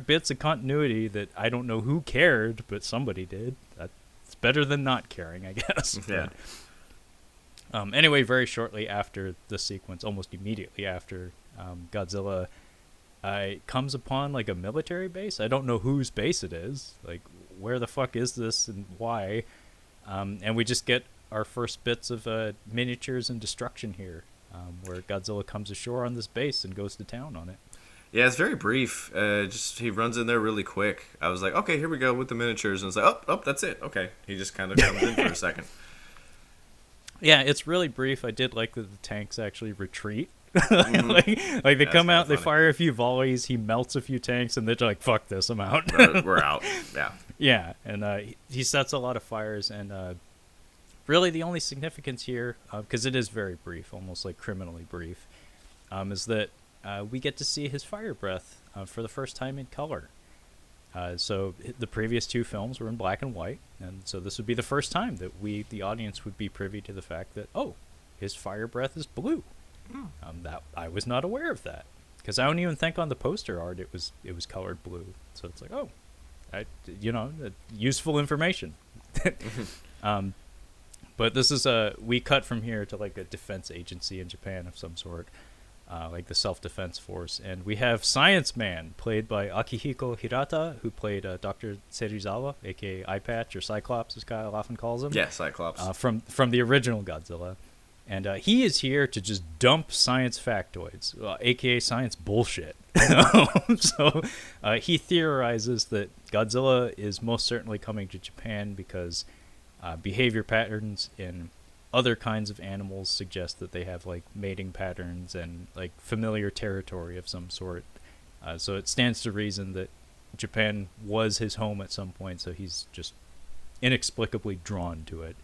bits of continuity that I don't know who cared, but somebody did. That's better than not caring, I guess. Yeah. Anyway, very shortly after the sequence, almost immediately after, Godzilla comes upon like a military base. I don't know whose base it is. Like, where the fuck is this and why? And we just get our first bits of miniatures and destruction here, where Godzilla comes ashore on this base and goes to town on it. Yeah, it's very brief. Just he runs in there really quick. I was like, okay, here we go with the miniatures, and it's like, oh, that's it. Okay, he just kind of comes in for a second. Yeah, it's really brief. I did like that the tanks actually retreat. like they come out, they fire a few volleys, he melts a few tanks, and they're like, fuck this, I'm out. We're out. Yeah. Yeah, and he sets a lot of fires, and really the only significance here, because it is very brief, almost like criminally brief, is that we get to see his fire breath for the first time in color. So the previous two films were in black and white, and so this would be the first time that we, the audience, would be privy to the fact that, oh, his fire breath is blue. That I was not aware of that, because I don't even think on the poster art it was colored blue. So it's like, oh, useful information. But this is we cut from here to like a defense agency in Japan of some sort. Like the self-defense force, and we have Science Man, played by Akihiko Hirata, who played Dr. Serizawa, aka Eye Patch, or Cyclops, as Kyle often calls him. Yeah, Cyclops. From the original Godzilla, and he is here to just dump science factoids, aka science bullshit. So he theorizes that Godzilla is most certainly coming to Japan because behavior patterns in other kinds of animals suggest that they have like mating patterns and like familiar territory of some sort. So it stands to reason that Japan was his home at some point, so he's just inexplicably drawn to it.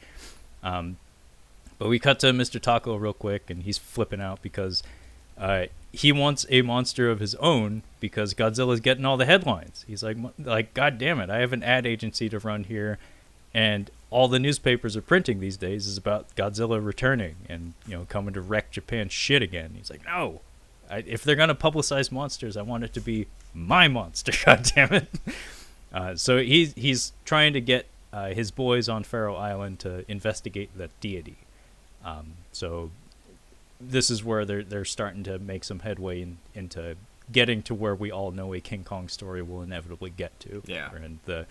But we cut to Mr. Taco real quick, and he's flipping out because he wants a monster of his own because Godzilla's getting all the headlines. He's like, God damn it, I have an ad agency to run here, and all the newspapers are printing these days is about Godzilla returning and, coming to wreck Japan's shit again. He's like, no, if they're going to publicize monsters, I want it to be my monster, God damn it. So he's trying to get his boys on Faroe Island to investigate the deity. So this is where they're starting to make some headway into getting to where we all know a King Kong story will inevitably get to. Yeah. And the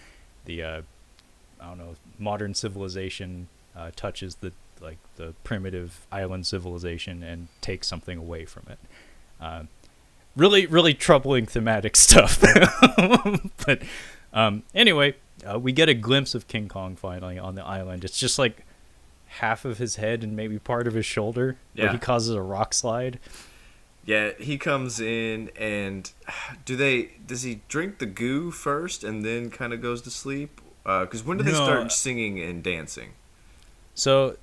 I don't know, modern civilization touches the primitive island civilization and takes something away from it. Really, really troubling thematic stuff. But anyway, we get a glimpse of King Kong finally on the island. It's just like half of his head and maybe part of his shoulder. Yeah. Where he causes a rock slide. Yeah, he comes in and does he drink the goo first and then kind of goes to sleep? Because when do they start singing and dancing? So,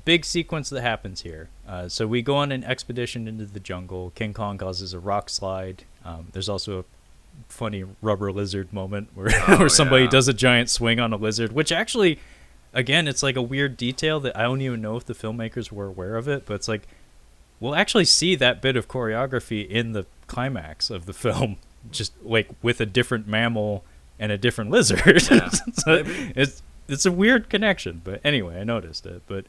big sequence that happens here. So we go on an expedition into the jungle. King Kong causes a rock slide. There's also a funny rubber lizard moment where somebody does a giant swing on a lizard, which actually, again, it's like a weird detail that I don't even know if the filmmakers were aware of it, but it's like, we'll actually see that bit of choreography in the climax of the film, just like with a different mammal and a different lizard. Yeah, so it's a weird connection, but anyway, I noticed it. But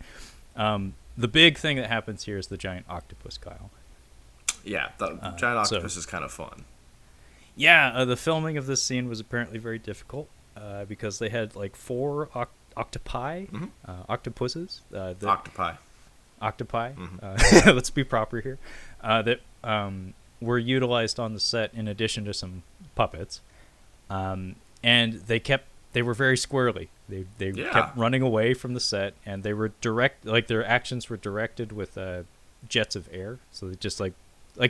the big thing that happens here is the giant octopus, Kyle. Yeah, the giant octopus is kind of fun. Yeah, the filming of this scene was apparently very difficult because they had like 4 octopi, octopuses. Octopi. Mm-hmm. Let's be proper here. That were utilized on the set in addition to some puppets. And they were very squirrely. They kept running away from the set, and they were their actions were directed with jets of air. So they just like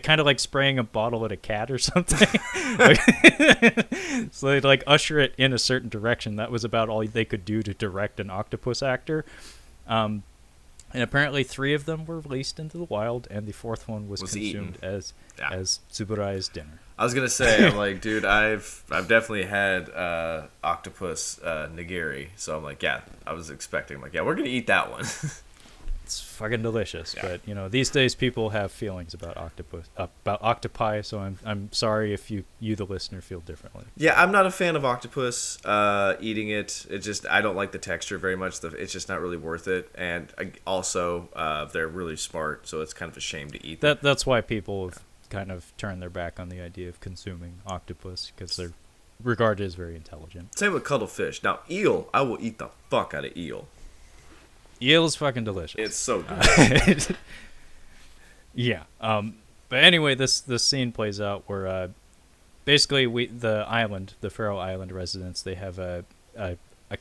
kind of like spraying a bottle at a cat or something. So they'd like usher it in a certain direction. That was about all they could do to direct an octopus actor. And apparently 3 of them were released into the wild, and the 4th one was consumed as Tsuburai's dinner. I was gonna say, I'm like, dude, I've definitely had octopus nigiri, so I'm like, yeah, I was expecting, like, yeah, we're gonna eat that one. It's fucking delicious, but these days people have feelings about octopi, so I'm sorry if you the listener feel differently. Yeah, I'm not a fan of octopus. Eating it, I don't like the texture very much. It's just not really worth it, and also they're really smart, so it's kind of a shame to eat them. That's why people have kind of turned their back on the idea of consuming octopus, because they're regarded as very intelligent. Same with cuttlefish. Now, eel, I will eat the fuck out of eel. Eel is fucking delicious. It's so good. Yeah. But anyway, this scene plays out where basically the Faroe Island residents, they have a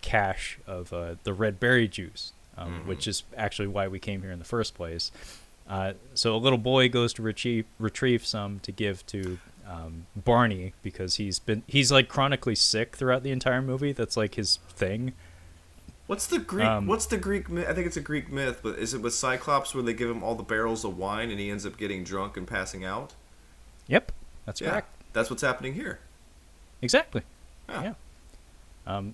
cache of the red berry juice, which is actually why we came here in the first place. So a little boy goes to retrieve some to give to Barney, because he's like chronically sick throughout the entire movie. That's like his thing. What's the Greek? What's the Greek myth? I think it's a Greek myth, but is it with Cyclops where they give him all the barrels of wine and he ends up getting drunk and passing out? Yep, that's correct. That's what's happening here. Exactly. Yeah.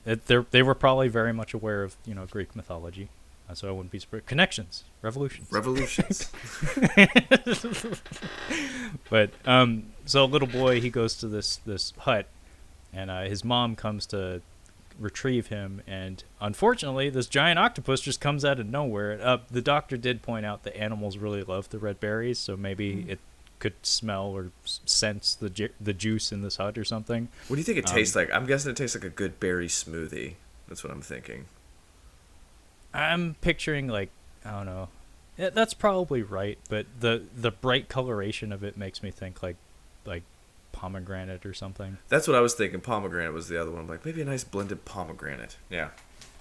They were probably very much aware of Greek mythology, so I wouldn't be surprised. Connections, revolutions. But so a little boy, he goes to this hut, and his mom comes to retrieve him, and unfortunately this giant octopus just comes out of nowhere. The doctor did point out that animals really love the red berries, so maybe it could smell or sense the juice in this hut or something. What do you think it tastes like? I'm guessing it tastes like a good berry smoothie. That's what I'm thinking. I'm picturing, like, I don't know. Yeah, that's probably right, but the bright coloration of it makes me think like pomegranate or something. That's what I was thinking. Pomegranate was the other one. I'm like, maybe a nice blended pomegranate. Yeah.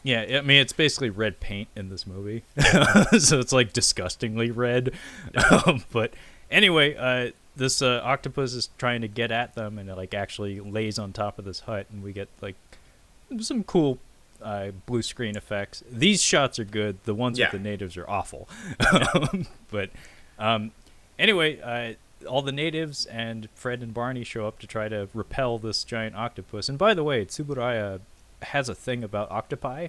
Yeah, I mean, it's basically red paint in this movie. So it's like disgustingly red. But anyway, this octopus is trying to get at them, and it like actually lays on top of this hut, and we get like some cool blue screen effects. These shots are good. The ones with the natives are awful. But anyway, all the natives and Fred and Barney show up to try to repel this giant octopus. And by the way, Tsuburaya has a thing about octopi.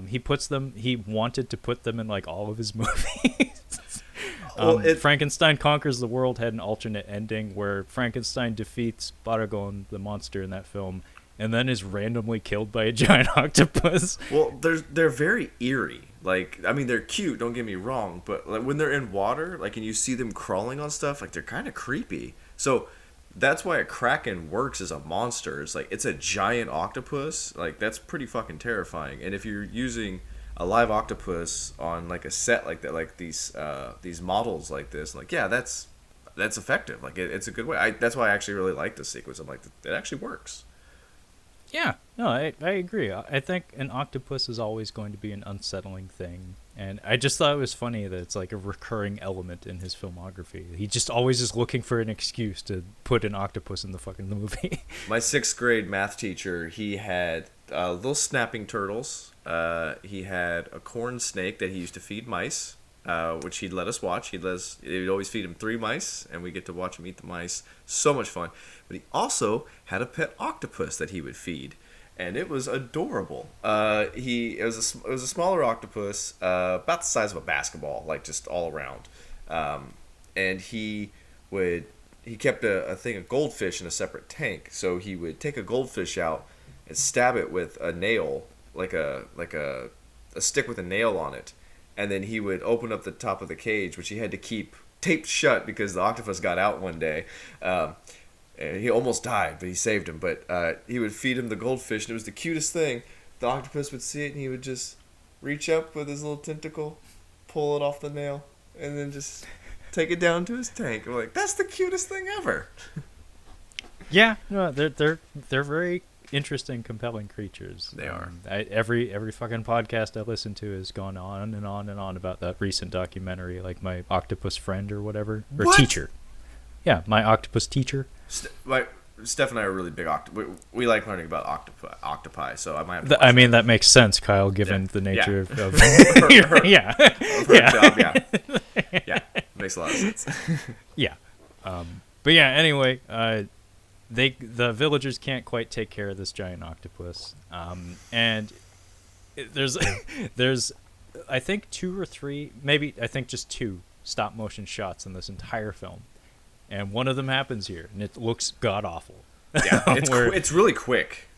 He wanted to put them in like all of his movies. Frankenstein Conquers the World had an alternate ending where Frankenstein defeats Baragon, the monster in that film, and then is randomly killed by a giant octopus. Well, they're very eerie. Like, I mean, they're cute, don't get me wrong, but like when they're in water, like, and you see them crawling on stuff, like, they're kind of creepy. So that's why a kraken works as a monster. It's like, it's a giant octopus. Like, that's pretty fucking terrifying. And if you're using a live octopus on like a set like that, like these models like this, like, yeah, that's effective. Like, it's a good way. That's why I actually really like this sequence. I'm like, it actually works. Yeah, no, I agree. I think an octopus is always going to be an unsettling thing. And I just thought it was funny that it's like a recurring element in his filmography. He just always is looking for an excuse to put an octopus in the fucking movie. My 6th grade math teacher, he had little snapping turtles. He had a corn snake that he used to feed mice, which he'd let us watch. He'd always feed him 3 mice, and we get to watch him eat the mice. So much fun. But he also had a pet octopus that he would feed, and it was adorable. It was a smaller octopus, about the size of a basketball, like just all around. And he kept a thing of goldfish in a separate tank. So he would take a goldfish out and stab it with a nail, like a stick with a nail on it. And then he would open up the top of the cage, which he had to keep taped shut because the octopus got out one day. And he almost died, but he saved him. But he would feed him the goldfish, and it was the cutest thing. The octopus would see it, and he would just reach up with his little tentacle, pull it off the nail, and then just take it down to his tank. I'm like, that's the cutest thing ever. Yeah, no, they're very interesting, compelling creatures. They are. Every fucking podcast I listen to has gone on and on and on about that recent documentary, like My Octopus Friend or whatever, or what? Teacher. Yeah, My Octopus Teacher. Steph and I are really big we like learning about octopi, so I might have to I mean, that makes sense, Kyle, given the nature of her yeah. job. Yeah, makes a lot of sense. Yeah. But yeah, anyway, the villagers can't quite take care of this giant octopus. And there's I think 2 or 3, maybe I think just 2 stop motion shots in this entire film. And one of them happens here, and it looks god-awful. Yeah, it's really quick.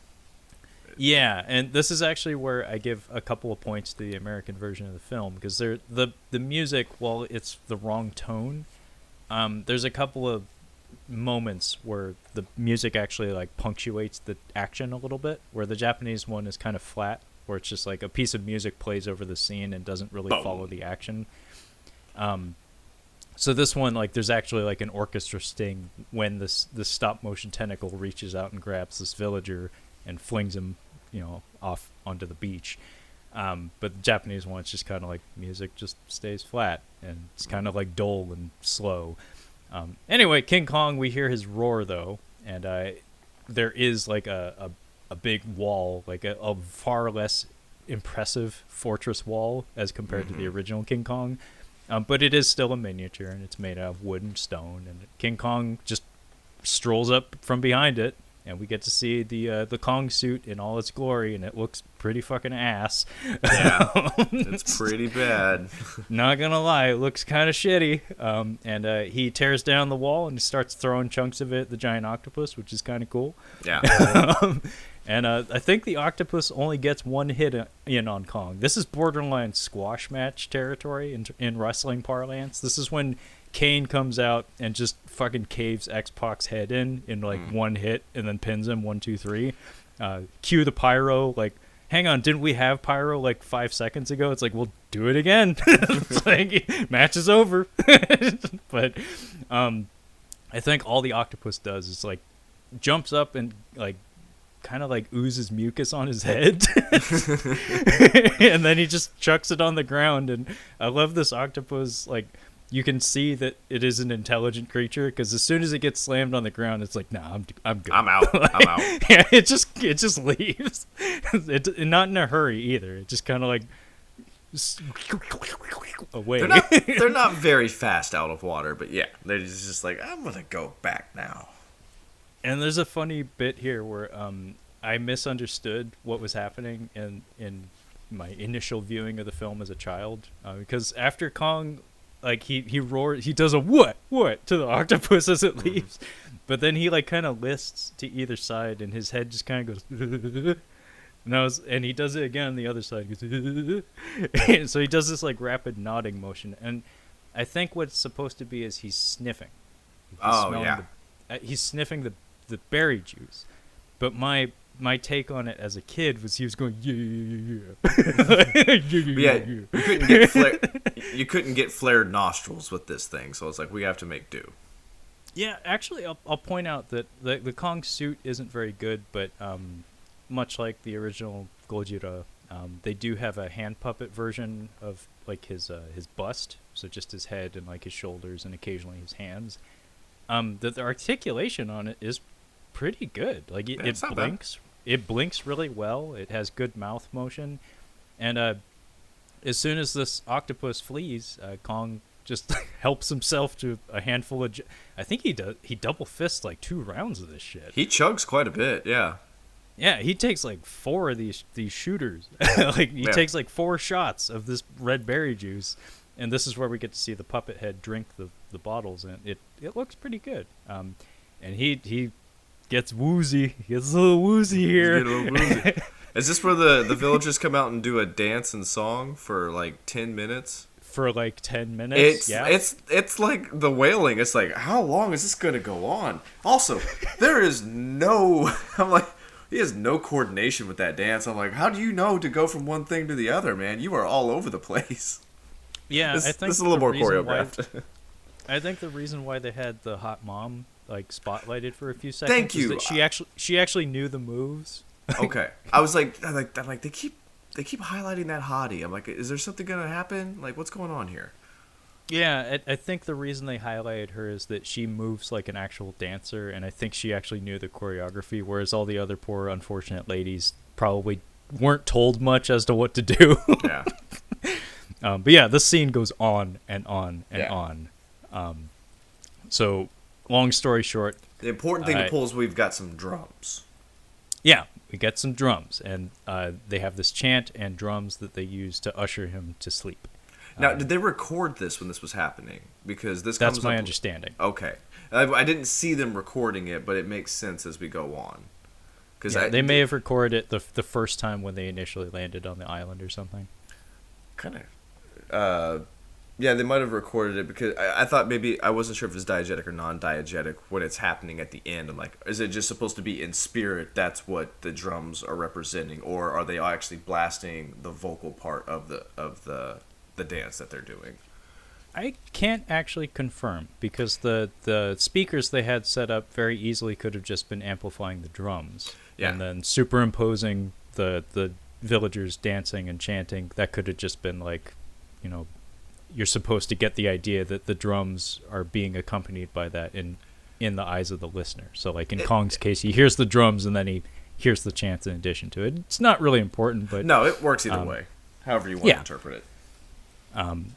Yeah, and this is actually where I give a couple of points to the American version of the film, because the music, while it's the wrong tone, there's a couple of moments where the music actually like punctuates the action a little bit, where the Japanese one is kind of flat, where it's just like a piece of music plays over the scene and doesn't really follow the action. So this one, like, there's actually like an orchestra sting when this stop motion tentacle reaches out and grabs this villager and flings him, off onto the beach. But the Japanese one, it's just kind of like music just stays flat and it's kind of like dull and slow. Anyway, King Kong, we hear his roar though, and there is like a big wall, like a far less impressive fortress wall as compared to the original King Kong. But it is still a miniature, and it's made out of wood and stone. And King Kong just strolls up from behind it, and we get to see the Kong suit in all its glory, and it looks pretty fucking ass. Yeah, it's pretty bad. Not gonna lie, it looks kind of shitty. And he tears down the wall and starts throwing chunks of it at the giant octopus, which is kind of cool. Yeah. And I think the octopus only gets one hit in on Kong. This is borderline squash match territory in wrestling parlance. This is when Kane comes out and just fucking caves X-Pac's head in like one hit and then pins him 1, 2, 3. Cue the pyro. Like, hang on, didn't we have pyro like 5 seconds ago? It's like, we'll do it again. It's like, match is over. But I think all the octopus does is like jumps up and like kind of like oozes mucus on his head. And then he just chucks it on the ground. And I love this octopus. Like, you can see that it is an intelligent creature, because as soon as it gets slammed on the ground, it's like, nah, I'm good. I'm out. Like, I'm out. Yeah, it just leaves. Not in a hurry either. It just kind of like away. They're not very fast out of water, but yeah, they're just like, I'm gonna go back now. And there's a funny bit here where I misunderstood what was happening in my initial viewing of the film as a child, because after Kong, like he roars, he does a what to the octopus as it leaves, but then he like kind of lists to either side, and his head just kind of goes, and he does it again on the other side, goes, so he does this like rapid nodding motion, and I think what's supposed to be is he's sniffing. He's sniffing the berry juice, but my take on it as a kid was he was going you couldn't get flared nostrils with this thing, so it's like we have to make do. Yeah, actually, I'll point out that the Kong suit isn't very good, but much like the original Gojira, they do have a hand puppet version of like his bust, so just his head and like his shoulders and occasionally his hands. The articulation on it is pretty good. Like it blinks. It blinks really well. It has good mouth motion, and as soon as this octopus flees, Kong just helps himself to a handful of. I think he double fists like 2 rounds of this shit. He chugs quite a bit. Yeah. Yeah, he takes like 4 of these shooters. Like he takes like 4 shots of this red berry juice. And this is where we get to see the puppet head drink the bottles, and it looks pretty good. And he gets woozy. He gets a little woozy here. Is this where the villagers come out and do a dance and song for like 10 minutes? For like 10 minutes, It's like the wailing. It's like, how long is this going to go on? Also, there is no... I'm like, he has no coordination with that dance. I'm like, how do you know to go from one thing to the other, man? You are all over the place. Yeah, this I think is a little more choreographed. I think the reason why they had the hot mom like spotlighted for a few seconds. Thank you. Is that she actually knew the moves. Okay, I was like they keep highlighting that hottie. I'm like, is there something gonna happen? Like, what's going on here? Yeah, I think the reason they highlighted her is that she moves like an actual dancer, and I think she actually knew the choreography, whereas all the other poor unfortunate ladies probably weren't told much as to what to do. Yeah. But yeah, this scene goes on and on and on. So, long story short, the important thing to pull is we've got some drums. Yeah, we get some drums, and they have this chant and drums that they use to usher him to sleep. Now, did they record this when this was happening? Because that's my understanding. Okay, I didn't see them recording it, but it makes sense as we go on. Because they may have recorded it the first time when they initially landed on the island or something. Kind of. Yeah, they might have recorded it because I thought maybe I wasn't sure if it's diegetic or non-diegetic when it's happening at the end. I'm like, is it just supposed to be in spirit? That's what the drums are representing, or are they actually blasting the vocal part of the dance that they're doing? I can't actually confirm because the speakers they had set up very easily could have just been amplifying the drums, and then superimposing the villagers dancing and chanting. That could have just been like, you know, you're supposed to get the idea that the drums are being accompanied by that in the eyes of the listener. So like in Kong's case, he hears the drums and then here's the chance in addition to it. It's not really important, but No, it works either way. However you want to interpret it.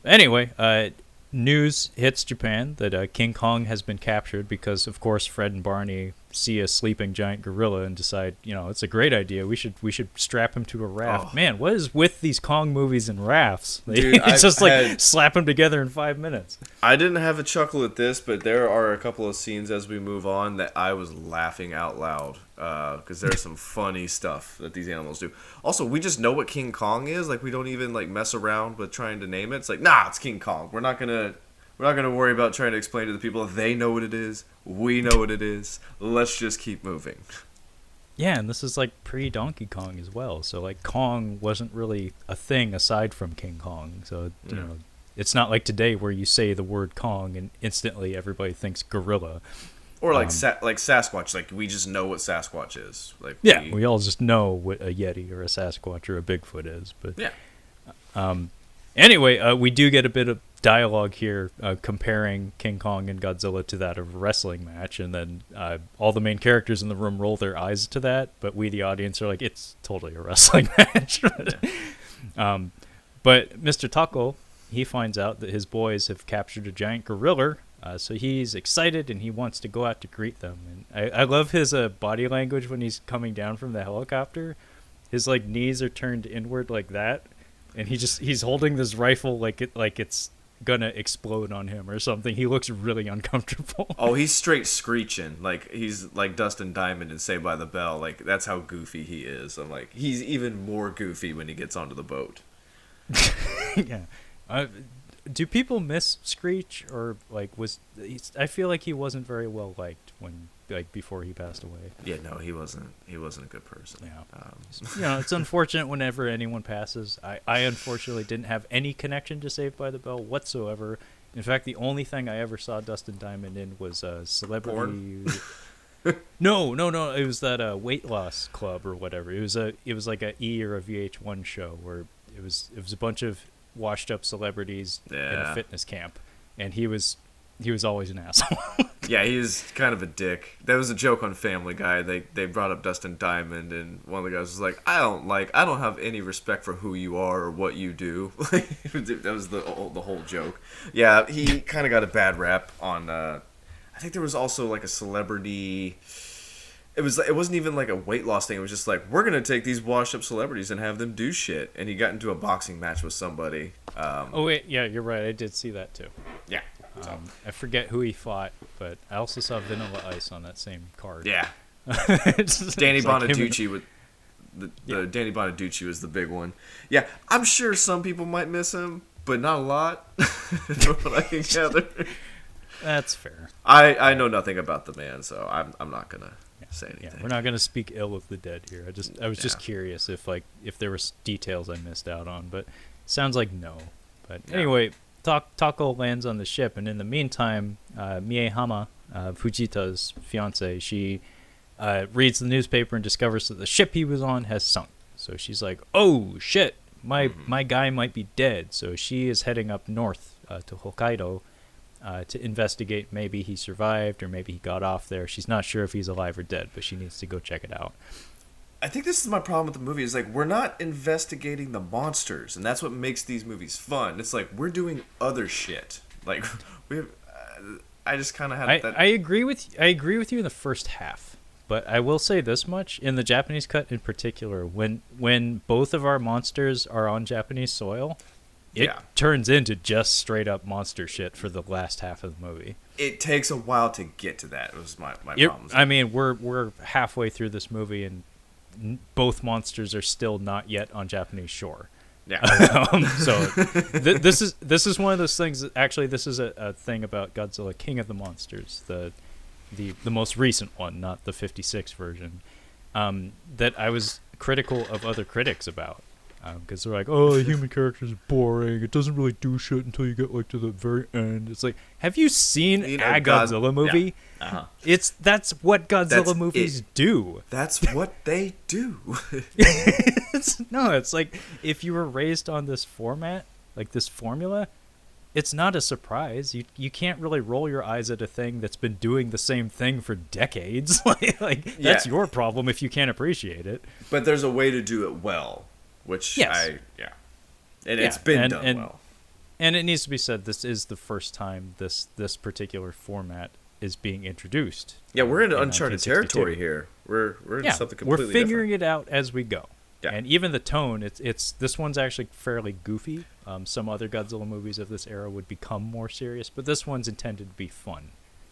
Anyway, news hits Japan that King Kong has been captured because, of course, Fred and Barney see a sleeping giant gorilla and decide, it's a great idea. We should strap him to a raft. Oh. Man, what is with these Kong movies and rafts? Dude, it's just slap them together in 5 minutes. I didn't have a chuckle at this, but there are a couple of scenes as we move on that I was laughing out loud because there's some funny stuff that these animals do. Also, we just know what King Kong is. Like, we don't even mess around with trying to name it. It's like, nah, it's King Kong. We're not gonna worry about trying to explain to the people. They know what it is. We know what it is. Let's just keep moving. Yeah, and this is pre-Donkey Kong as well. So Kong wasn't really a thing aside from King Kong. So it's not like today where you say the word Kong and instantly everybody thinks gorilla. Or Sasquatch. We just know what Sasquatch is. We all just know what a Yeti or a Sasquatch or a Bigfoot is. But yeah. Anyway, we do get a bit of dialogue here comparing King Kong and Godzilla to that of a wrestling match, and then all the main characters in the room roll their eyes to that, but we, the audience, are like, it's totally a wrestling match. But Mr. Taco, he finds out that his boys have captured a giant gorilla, so he's excited and he wants to go out to greet them. And I love his body language when he's coming down from the helicopter. His knees are turned inward like that. And he's holding this rifle like it's gonna explode on him or something. He looks really uncomfortable. Oh, he's straight screeching. He's like Dustin Diamond in Saved by the Bell. That's how goofy he is. I'm like, he's even more goofy when he gets onto the boat. Yeah. Do people miss Screech, or I feel like he wasn't very well liked when before he passed away. Yeah, no, he wasn't a good person. Yeah. It's unfortunate whenever anyone passes. I unfortunately didn't have any connection to Saved by the Bell whatsoever. In fact, the only thing I ever saw Dustin Diamond in was Celebrity. No. It was that Weight Loss Club or whatever. It was like a E or a VH1 show where it was a bunch of washed up celebrities in a fitness camp, and he was always an asshole. Yeah, he's kind of a dick. That was a joke on Family Guy. They brought up Dustin Diamond, and one of the guys was like, I don't have any respect for who you are or what you do. That was the whole joke. Yeah, he kind of got a bad rap on. I think there was also a celebrity. It wasn't even a weight loss thing. It was just we're gonna take these washed up celebrities and have them do shit. And he got into a boxing match with somebody. Oh wait, yeah, you're right. I did see that too. Yeah. I forget who he fought, but I also saw Vanilla Ice on that same card. Yeah. Danny Bonaducci with Danny Bonaducci was the big one. Yeah, I'm sure some people might miss him, but not a lot. From what I can gather. That's fair. I know nothing about the man, so I'm not gonna say anything. Yeah, we're not gonna speak ill of the dead here. I was just curious if there were details I missed out on, but it sounds like no. But anyway. Tako lands on the ship, and in the meantime, Miehama, Fujita's fiance, she reads the newspaper and discovers that the ship he was on has sunk. So she's like, "Oh shit, my guy might be dead." So she is heading up north to Hokkaido to investigate. Maybe he survived, or maybe he got off there. She's not sure if he's alive or dead, but she needs to go check it out. I think this is my problem with the movie. Is we're not investigating the monsters, and that's what makes these movies fun. It's we're doing other shit. I just kind of had that. I agree with you in the first half, but I will say this much: in the Japanese cut, in particular, when both of our monsters are on Japanese soil, it turns into just straight up monster shit for the last half of the movie. It takes a while to get to that. It was my problem. I mean, we're halfway through this movie and both monsters are still not yet on Japanese shore. Yeah. This is one of those things. Actually, this is a thing about Godzilla King of the Monsters, the most recent one, not the '56 version, that I was critical of other critics about, because they're like, "Oh, the human character's boring. It doesn't really do shit until you get to the very end." It's like, have you seen a Godzilla movie? Yeah. Uh-huh. That's what Godzilla movies do. That's what they do. It's like if you were raised on this format, this formula, it's not a surprise. You can't really roll your eyes at a thing that's been doing the same thing for decades. Like that's your problem if you can't appreciate it. But there's a way to do it well, which and it's been done well. And it needs to be said, this is the first time this particular format is being introduced. Yeah, we're in uncharted territory here. We're in something completely different. We're figuring different. It out as we go. Yeah. And even the tone, it's this one's actually fairly goofy. Some other Godzilla movies of this era would become more serious, but this one's intended to be fun.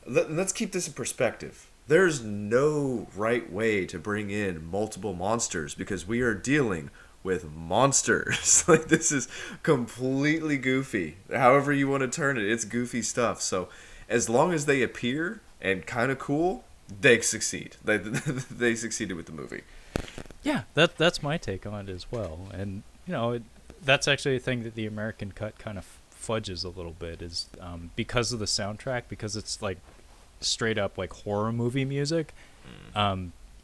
Let's keep this in perspective. There's no right way to bring in multiple monsters because we are dealing with monsters. Like, this is completely goofy. However you want to turn it, it's goofy stuff. So as long as they appear and kind of cool, they succeed. They succeeded with the movie. Yeah, that's my take on it as well. And, that's actually a thing that the American cut kind of fudges a little bit is because of the soundtrack, because it's like straight up like horror movie music.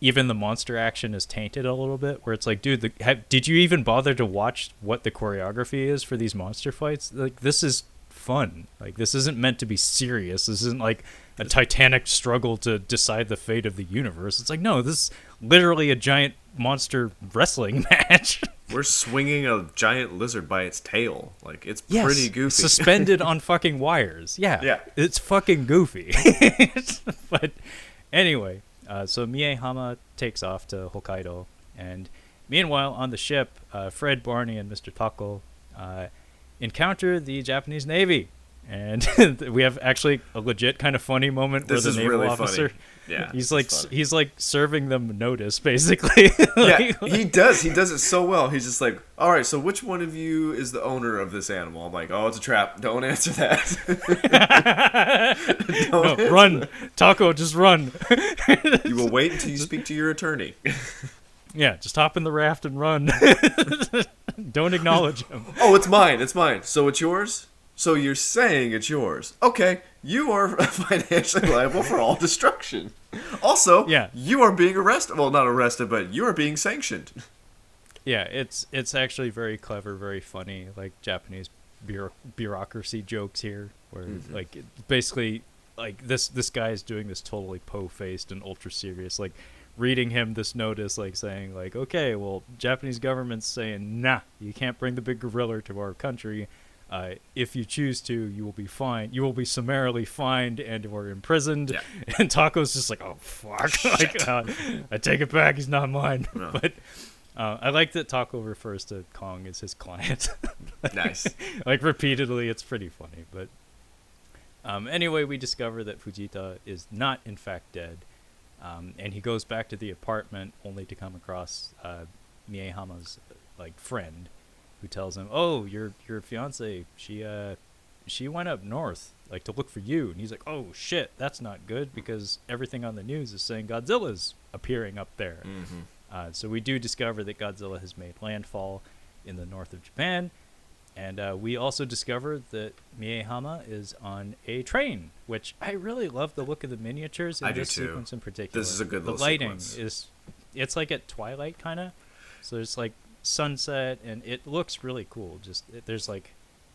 Even the monster action is tainted a little bit, where it's like, dude, did you even bother to watch what the choreography is for these monster fights? Like, this is fun. Like, this isn't meant to be serious. This isn't like a titanic struggle to decide the fate of the universe. It's like, no, this is literally a giant monster wrestling match. We're swinging a giant lizard by its tail. Like, it's pretty goofy. Suspended on fucking wires. Yeah. It's fucking goofy. But anyway, so Miehama takes off to Hokkaido. And meanwhile, on the ship, Fred, Barney, and Mr. Taco encounter the Japanese Navy. And we have actually a legit kind of funny moment where the naval really officer, funny. Yeah, he's like serving them notice basically. Yeah, he does it so well. He's just like, all right, so which one of you is the owner of this animal? I'm like, oh, it's a trap. Don't answer that. Run, Taco, just run. You will wait until you speak to your attorney. Yeah, just hop in the raft and run. Don't acknowledge him. Oh, it's mine. So it's yours? So you're saying it's yours. Okay, you are financially liable for all destruction. Also, you are being arrested. Well, not arrested, but you are being sanctioned. Yeah, it's actually very clever, very funny, like Japanese bureaucracy jokes here, where like basically like this guy is doing this totally po-faced and ultra serious, like reading him this notice, like saying like, okay, well, Japanese government's saying, nah, you can't bring the big gorilla to our country. If you choose to, you will be fined. You will be summarily fined and/or imprisoned. Yeah. And Taco's just like, oh fuck! Like, I take it back. He's not mine. No. But I like that Taco refers to Kong as his client. Nice. Like repeatedly, it's pretty funny. But anyway, we discover that Fujita is not in fact dead, and he goes back to the apartment only to come across Miehama's like friend, who tells him, "Oh, your fiance, she went up north, like to look for you." And he's like, "Oh shit, that's not good because everything on the news is saying Godzilla's appearing up there." So we do discover that Godzilla has made landfall in the north of Japan, and we also discover that Miehama is on a train, which I really love the look of the miniatures in this sequence in particular. This is a good the little lighting sequence. It's like at twilight kind of, so there's like sunset and it looks really cool. Just there's like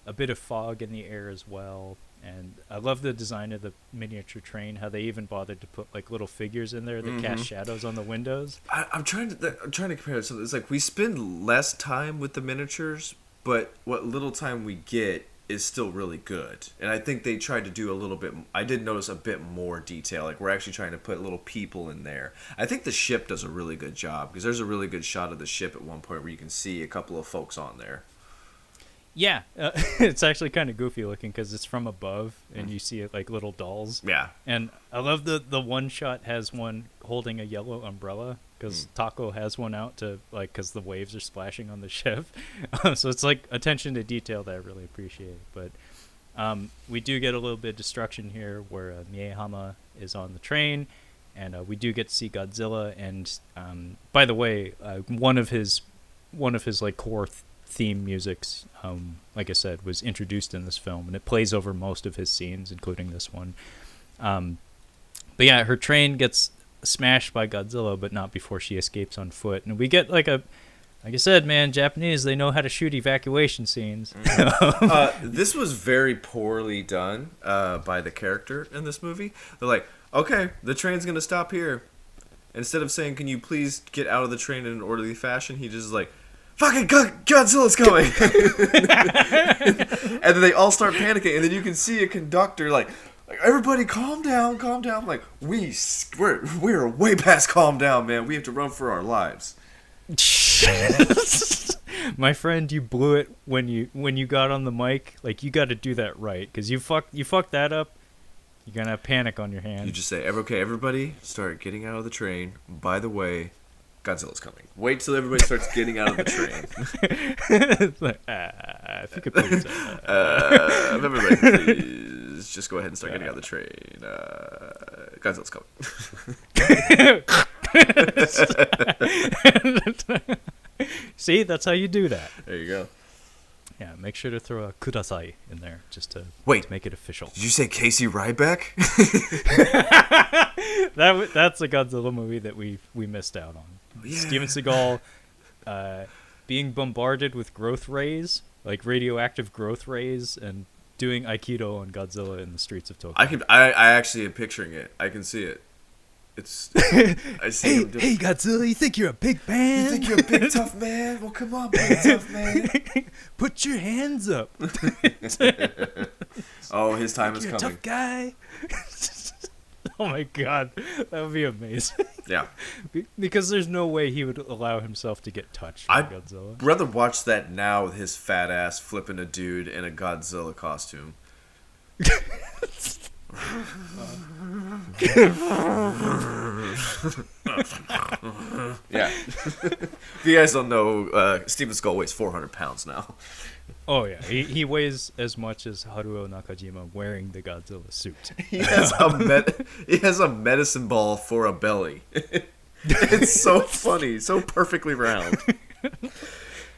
a bit of fog in the air as well, and I love the design of the miniature train, how they even bothered to put like little figures in there that cast shadows on the windows. I'm trying to compare it. So it's like we spend less time with the miniatures, but what little time we get is still really good. And I think they tried to do a little bit. I did notice a bit more detail. Like we're actually trying to put little people in there. I think the ship does a really good job because there's a really good shot of the ship at one point where you can see a couple of folks on there. Yeah, it's actually kind of goofy looking because it's from above and you see it like little dolls. Yeah. And I love the one shot has one holding a yellow umbrella because Taco has one out to like because the waves are splashing on the ship. So it's like attention to detail that I really appreciate. But we do get a little bit of destruction here where Miehama is on the train, and we do get to see Godzilla. And by the way, one of his like core theme musics, like I said, was introduced in this film, and it plays over most of his scenes, including this one. But yeah, her train gets smashed by Godzilla, but not before she escapes on foot. And we get like a Like I said, man, Japanese, they know how to shoot evacuation scenes. This was very poorly done by the character in this movie. They're like, okay, the train's going to stop here. Instead of saying, can you please get out of the train in an orderly fashion, he just is like, fucking Godzilla's coming! And then they all start panicking, and then you can see a conductor like everybody calm down. I'm like, we're way past calm down, man. We have to run for our lives. My friend, you blew it when you got on the mic. Like, you got to do that right, because you fucked that up. You're gonna have panic on your hands. You just say, okay, everybody start getting out of the train. By the way, Godzilla's coming. Wait till everybody starts getting out of the train. It's like, if you could please. Everybody, please just go ahead and start getting out of the train. Godzilla's coming. See, that's how you do that. There you go. Yeah, make sure to throw a kudasai in there just to make it official. Did you say Casey Ryback? That's a Godzilla movie that we missed out on. Yeah. Steven Seagal being bombarded with growth rays, like radioactive growth rays, and doing Aikido on Godzilla in the streets of Tokyo. I actually am picturing it. I can see it. It's. I see him hey, Godzilla! You think you're a big man? You think you're a big tough man? Well, come on, big tough man. Put your hands up. Oh, his time is you're coming. A tough guy. Oh my god, that would be amazing. Yeah. Because there's no way he would allow himself to get touched by Godzilla. I'd rather watch that now with his fat ass flipping a dude in a Godzilla costume. Yeah. If you guys don't know, Steven Skull weighs 400 pounds now. Oh yeah, he weighs as much as Haruo Nakajima wearing the Godzilla suit. He has a medicine ball for a belly. It's so funny, so perfectly round.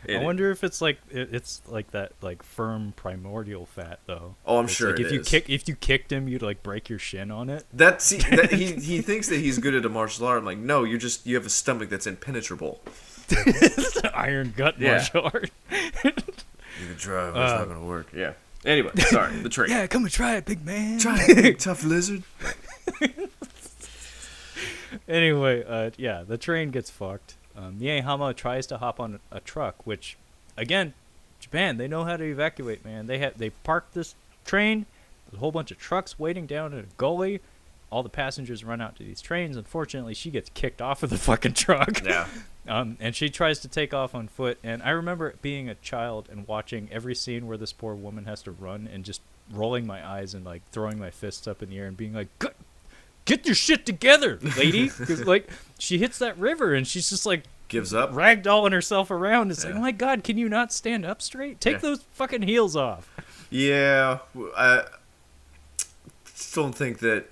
I wonder if it's like that like firm primordial fat though. Oh, I'm sure like it is. If you kicked him, you'd like break your shin on it. He thinks that he's good at a martial art. I'm like, no, you have a stomach that's impenetrable. It's an iron gut martial art. You can try, but it's not gonna work. Yeah. Anyway, sorry, the train. Yeah, come and try it, big man. Try it, big tough lizard. Anyway, yeah, the train gets fucked. Miyahama tries to hop on a truck, which, again, Japan, they know how to evacuate, man. They parked this train. There's a whole bunch of trucks waiting down in a gully. All the passengers run out to these trains. Unfortunately, she gets kicked off of the fucking truck. Yeah. And she tries to take off on foot. And I remember being a child and watching every scene where this poor woman has to run and just rolling my eyes and like throwing my fists up in the air and being like, get your shit together, lady. Because like she hits that river and she's just like gives up, ragdolling herself around. It's like, oh my god, can you not stand up straight? Take those fucking heels off. Yeah, I still don't think that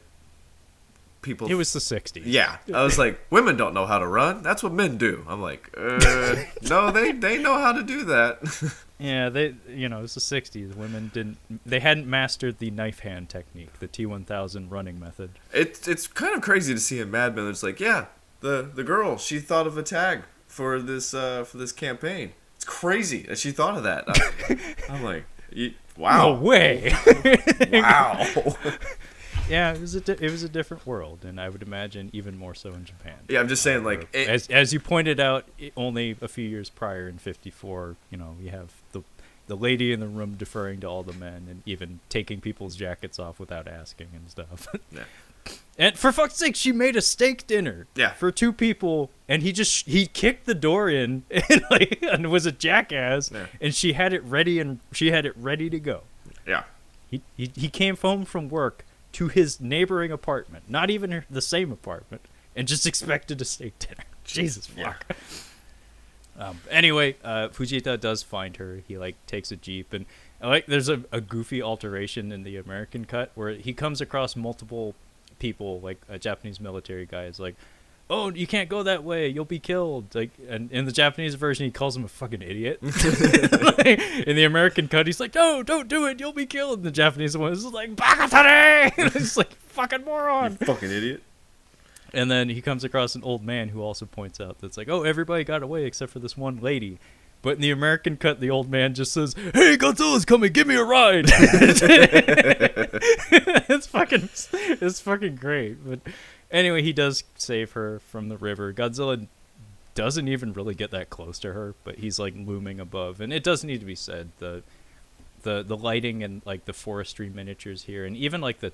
people. It was the 60s. Yeah, I was like, women don't know how to run. That's what men do. I'm like, no, they know how to do that. Yeah, it's the 60s. Women hadn't mastered the knife hand technique, the T1000 running method. It's kind of crazy to see in Mad Men. It's like, yeah, the girl, she thought of a tag for this campaign. It's crazy that she thought of that. I'm like, wow. No way. Wow. Yeah, it was a different world, and I would imagine even more so in Japan. Yeah, I'm just saying, like, as you pointed out, only a few years prior in '54, you have the lady in the room deferring to all the men and even taking people's jackets off without asking and stuff. Yeah. And for fuck's sake, she made a steak dinner for 2 people, and he kicked the door in and was a jackass, and she had it ready to go. Yeah. He came home from work to his neighboring apartment, not even the same apartment, and just expected a steak dinner. Jesus fuck. Yeah. Anyway, Fujita does find her. He takes a jeep, and there's a goofy alteration in the American cut where he comes across multiple people, like a Japanese military guy is like, oh, you can't go that way, you'll be killed. And in the Japanese version, he calls him a fucking idiot. In the American cut, he's like, no, don't do it, you'll be killed. And the Japanese one is like, Bakatare! It's like, fucking moron. You fucking idiot. And then he comes across an old man who also points out that's like, oh, everybody got away except for this one lady. But in the American cut, the old man just says, hey, Godzilla's coming, give me a ride. It's fucking great. But anyway, he does save her from the river. Godzilla doesn't even really get that close to her, but he's like looming above. And it does need to be said, the lighting and like the forestry miniatures here, and even like the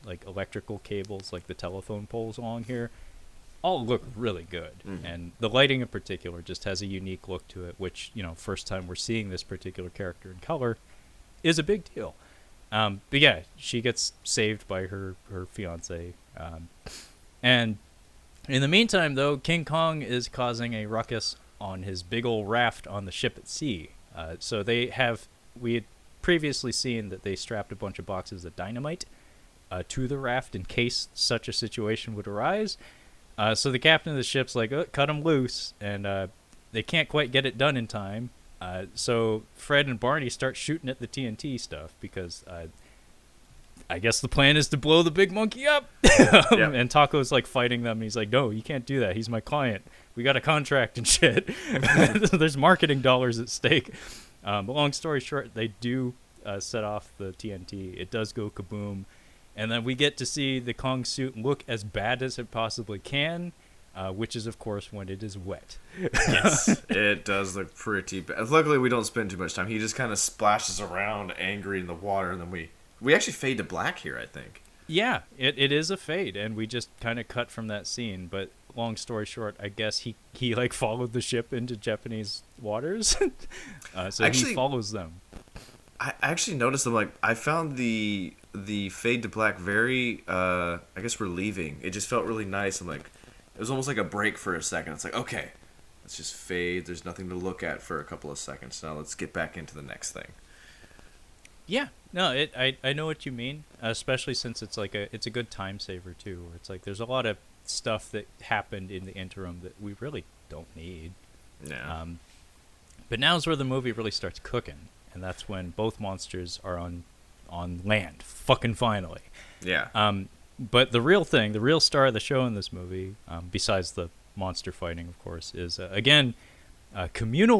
like electrical cables, like the telephone poles along here, all look really good. And the lighting in particular just has a unique look to it, which, you know, first time we're seeing this particular character in color is a big deal. But yeah, she gets saved by her fiance. And in the meantime, though, King Kong is causing a ruckus on his big old raft on the ship at sea. So we had previously seen that they strapped a bunch of boxes of dynamite to the raft in case such a situation would arise. So the captain of the ship's like, oh, cut them loose, and they can't quite get it done in time. So Fred and Barney start shooting at the TNT stuff because I guess the plan is to blow the big monkey up. Yep. And Taco's like fighting them, and he's like, no, you can't do that. He's my client. We got a contract and shit. There's marketing dollars at stake. But long story short, they do set off the TNT. It does go kaboom. And then we get to see the Kong suit look as bad as it possibly can, which is, of course, when it is wet. Yes, it does look pretty bad. Luckily, we don't spend too much time. He just kind of splashes around angry in the water, and then we actually fade to black here, I think. Yeah, it is a fade, and we just kind of cut from that scene. But long story short, I guess he like followed the ship into Japanese waters. So actually, he follows them. I actually noticed them. Like, I found the fade to black very, I guess, relieving. It just felt really nice. I'm like, it was almost like a break for a second. It's like, okay, let's just fade. There's nothing to look at for a couple of seconds. Now let's get back into the next thing. Yeah, no, I know what you mean, especially since it's a good time saver too. Where it's like there's a lot of stuff that happened in the interim that we really don't need. Yeah. But now's where the movie really starts cooking, and that's when both monsters are on land, fucking finally. Yeah. But the real thing, the real star of the show in this movie, besides the monster fighting, of course, is again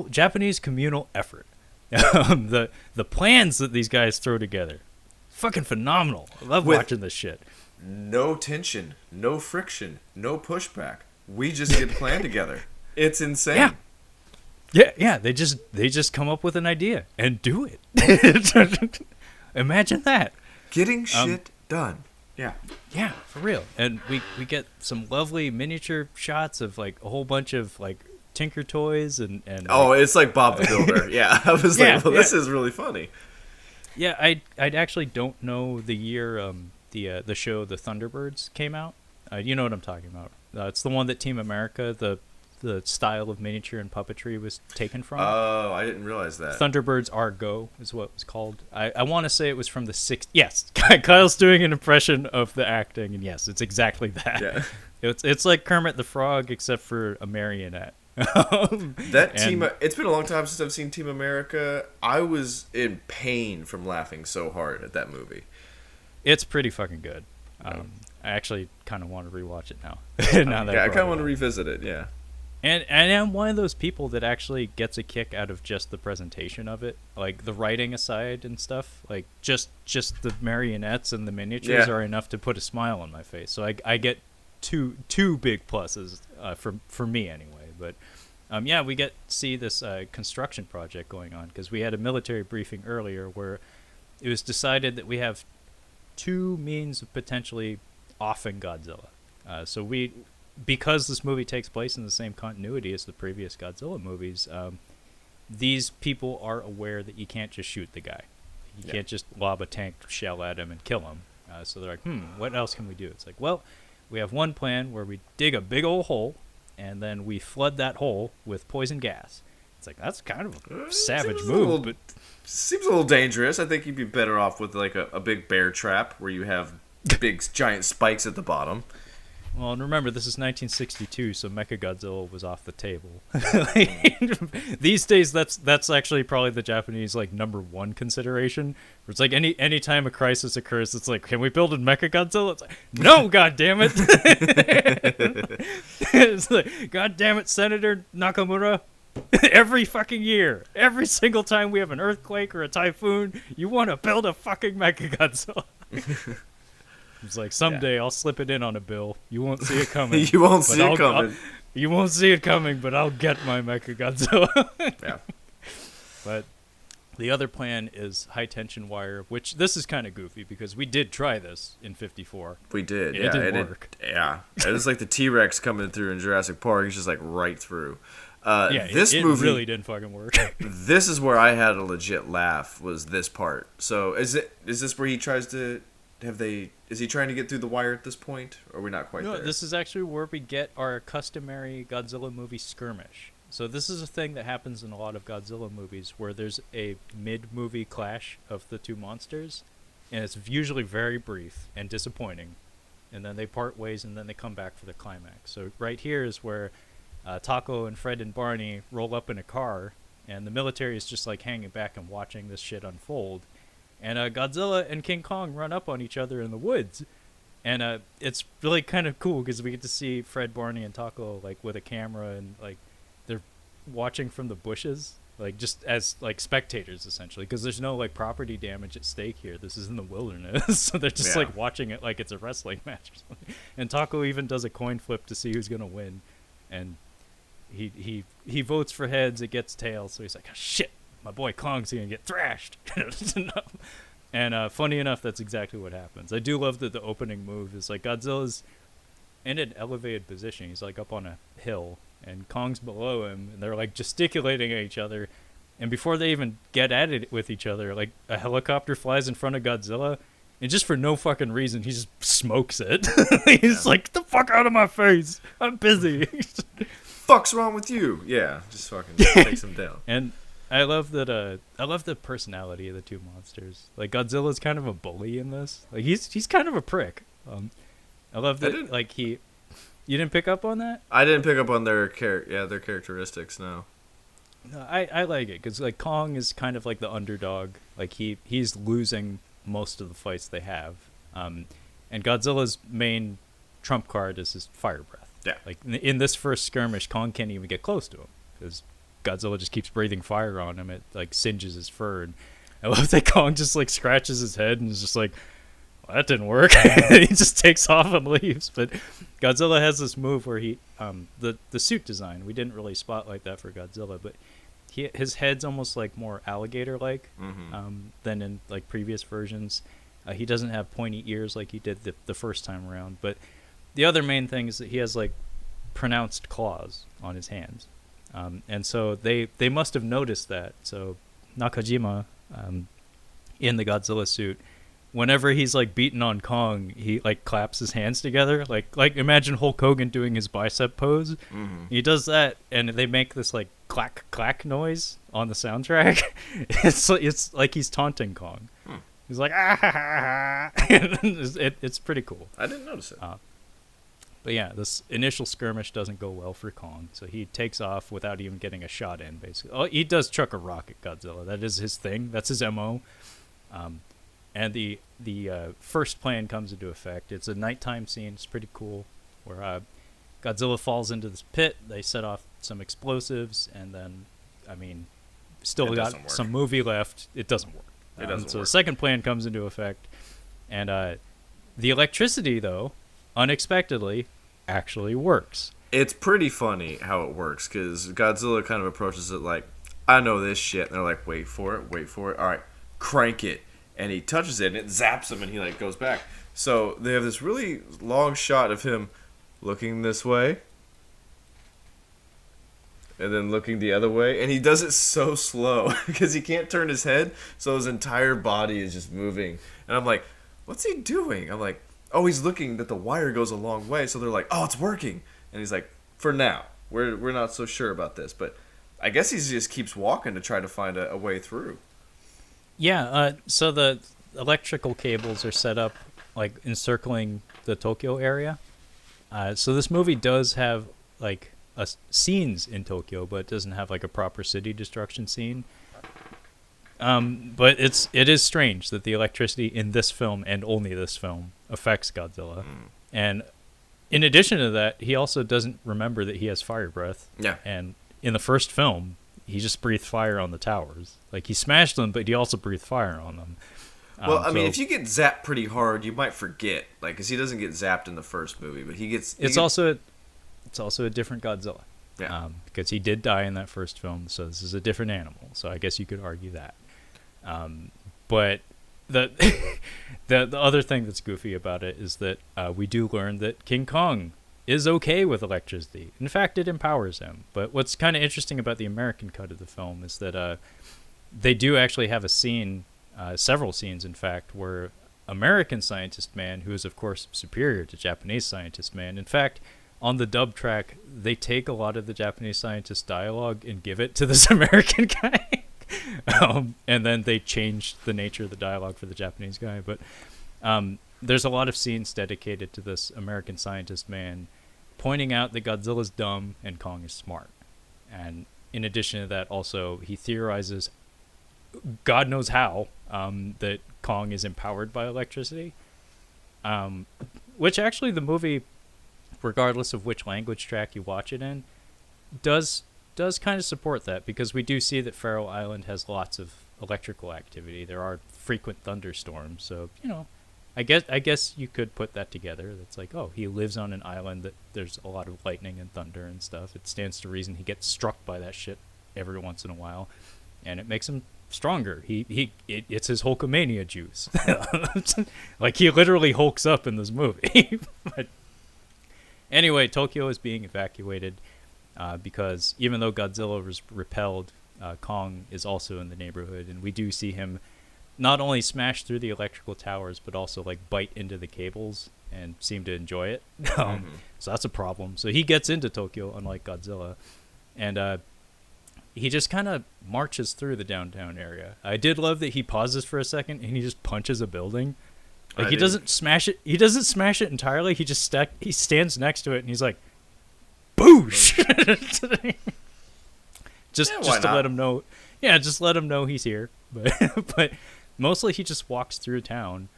Japanese communal effort. The plans that these guys throw together, fucking phenomenal. I love watching this shit. No tension, no friction, no pushback. We just get planned together. It's insane. Yeah. They just come up with an idea and do it. Imagine that. Getting shit done. Yeah. Yeah, for real. And we get some lovely miniature shots of like a whole bunch of like Tinker Toys and oh, it's like Bob the Builder. Yeah, I was like, well, this is really funny. Yeah, I actually don't know the year the show The Thunderbirds came out. You know what I'm talking about. It's the one that Team America, the style of miniature and puppetry was taken from. Oh, I didn't realize that. Thunderbirds Are Go is what it was called. I want to say it was from the 60s. Yes, Kyle's doing an impression of the acting, and yes, it's exactly that. Yeah. It's like Kermit the Frog, except for a marionette. It's been a long time since I've seen Team America. I was in pain from laughing so hard at that movie. It's pretty fucking good. I actually kind of want to rewatch it now. I kind of want to revisit it. Yeah. And I'm one of those people that actually gets a kick out of just the presentation of it, like the writing aside and stuff. Like just the marionettes and the miniatures are enough to put a smile on my face. So I get two big pluses for me anyway. But we get to see this construction project going on because we had a military briefing earlier where it was decided that we have two means of potentially offing Godzilla. Because this movie takes place in the same continuity as the previous Godzilla movies, these people are aware that you can't just shoot the guy. You can't just lob a tank shell at him and kill him. So they're like, what else can we do? It's like, well, we have one plan where we dig a big old hole, and then we flood that hole with poison gas. It's like, that's kind of a savage move, but seems a little dangerous. I think you'd be better off with like a big bear trap where you have big giant spikes at the bottom. Well, and remember, this is 1962, so Mechagodzilla was off the table. Like, these days, that's actually probably the Japanese like #1 consideration. Where it's like any time a crisis occurs, it's like, can we build a Mechagodzilla? It's like, no, god damn it! It's like, god damn it, Senator Nakamura. Every fucking year, every single time we have an earthquake or a typhoon, you want to build a fucking Mechagodzilla. It's like, someday I'll slip it in on a bill. You won't see it coming. You won't see it coming. You won't see it coming, but I'll get my Mechagodzilla. Yeah. But the other plan is high tension wire, which this is kind of goofy because we did try this in '54. We did. It didn't work. It was like the T-Rex coming through in Jurassic Park. It's just like right through. This it movie really didn't fucking work. This is where I had a legit laugh. Was this part? So is this where he tries to? Is he trying to get through the wire at this point, or are we not quite there? No, this is actually where we get our customary Godzilla movie skirmish. So this is a thing that happens in a lot of Godzilla movies where there's a mid-movie clash of the two monsters, and it's usually very brief and disappointing, and then they part ways and then they come back for the climax. So right here is where Taco and Fred and Barney roll up in a car, and the military is just like hanging back and watching this shit unfold. And Godzilla and King Kong run up on each other in the woods. And it's really kind of cool because we get to see Fred, Barney, and Taco like with a camera, and like they're watching from the bushes, like just as like spectators essentially, because there's no like property damage at stake here. This is in the wilderness, so they're just like watching it like it's a wrestling match or something. And Taco even does a coin flip to see who's gonna win, and he votes for heads. It gets tails, so he's like, oh, shit. My boy Kong's gonna get thrashed. And funny enough, that's exactly what happens. I do love that the opening move is like Godzilla's in an elevated position. He's like up on a hill, and Kong's below him, and they're like gesticulating at each other. And before they even get at it with each other, like a helicopter flies in front of Godzilla, and just for no fucking reason, he just smokes it. He's like, "Get the fuck out of my face! I'm busy." Fuck's wrong with you? Yeah, just fucking takes him down. And I love that. I love the personality of the two monsters. Like Godzilla's kind of a bully in this. Like he's kind of a prick. I love that. Like you didn't pick up on that? I didn't pick up on their characteristics. No. No, I like it because like Kong is kind of like the underdog. Like he's losing most of the fights they have. And Godzilla's main trump card is his fire breath. Yeah. Like in this first skirmish, Kong can't even get close to him because Godzilla just keeps breathing fire on him. It like singes his fur, and I love that Kong just like scratches his head and is just like, well, that didn't work. He just takes off and leaves. But Godzilla has this move where he the suit design, we didn't really spotlight that for Godzilla, but his head's almost like more alligator like than in like previous versions. He doesn't have pointy ears like he did the first time around, but the other main thing is that he has like pronounced claws on his hands. And so they must have noticed that. So Nakajima, in the Godzilla suit, whenever he's like beaten on Kong, he like claps his hands together. Like imagine Hulk Hogan doing his bicep pose. Mm-hmm. He does that, and they make this like clack clack noise on the soundtrack. It's like he's taunting Kong. He's like ah. It's pretty cool. I didn't notice it. But yeah, this initial skirmish doesn't go well for Kong, so he takes off without even getting a shot in, basically. Oh, he does chuck a rock at Godzilla. That is his thing. That's his MO. And the first plan comes into effect. It's a nighttime scene. It's pretty cool, where Godzilla falls into this pit. They set off some explosives, and then, I mean, still got some movie left. It doesn't work. So the second plan comes into effect, and the electricity, though, unexpectedly, actually works. It's pretty funny how it works, because Godzilla kind of approaches it like, I know this shit. And they're like, wait for it. All right, crank it. And he touches it, and it zaps him, and he like goes back. So they have this really long shot of him looking this way, and then looking the other way. And he does it so slow, because he can't turn his head, so his entire body is just moving. And I'm like, what's he doing? I'm like, oh, he's looking that the wire goes a long way, so they're like, oh, it's working. And he's like, for now, we're not so sure about this, but I guess he just keeps walking to try to find a way through. Yeah, so the electrical cables are set up like encircling the Tokyo area, So this movie does have like scenes in Tokyo, but it doesn't have like a proper city destruction scene. But it is strange that the electricity in this film and only this film affects Godzilla, and in addition to that, he also doesn't remember that he has fire breath. Yeah. And in the first film, he just breathed fire on the towers. Like he smashed them, but he also breathed fire on them. Well, I mean, if you get zapped pretty hard, you might forget, like, because he doesn't get zapped in the first movie, but he gets. It's also a different Godzilla. Yeah. Because he did die in that first film, so this is a different animal. So I guess you could argue that. But the the other thing that's goofy about it is that we do learn that King Kong is okay with electricity. In fact, it empowers him. But what's kind of interesting about the American cut of the film is that they do actually have a scene. Several scenes, in fact, where American Scientist Man, who is, of course, superior to Japanese Scientist Man. In fact, on the dub track, they take a lot of the Japanese Scientist dialogue and give it to this American guy. And then they change the nature of the dialogue for the Japanese guy. But there's a lot of scenes dedicated to this American Scientist Man pointing out that Godzilla's dumb and Kong is smart. And in addition to that, also, he theorizes, God knows how, that Kong is empowered by electricity. Which actually the movie, regardless of which language track you watch it in, does kind of support that, because we do see that Faroe Island has lots of electrical activity. There are frequent thunderstorms, so I guess you could put that together. That's like, oh, he lives on an island that there's a lot of lightning and thunder and stuff. It stands to reason he gets struck by that shit every once in a while, and it makes him stronger. It's his Hulkamania juice. Like, he literally hulks up in this movie. But anyway, Tokyo is being evacuated because even though Godzilla was repelled, Kong is also in the neighborhood, and we do see him not only smash through the electrical towers, but also like bite into the cables and seem to enjoy it. So that's a problem. So he gets into Tokyo, unlike Godzilla, and he just kind of marches through the downtown area. I did love that he pauses for a second and he just punches a building. Like, he doesn't smash it. He doesn't smash it entirely. He just he stands next to it and he's like, boosh. just to let him know. Yeah, just let him know he's here. But mostly he just walks through town.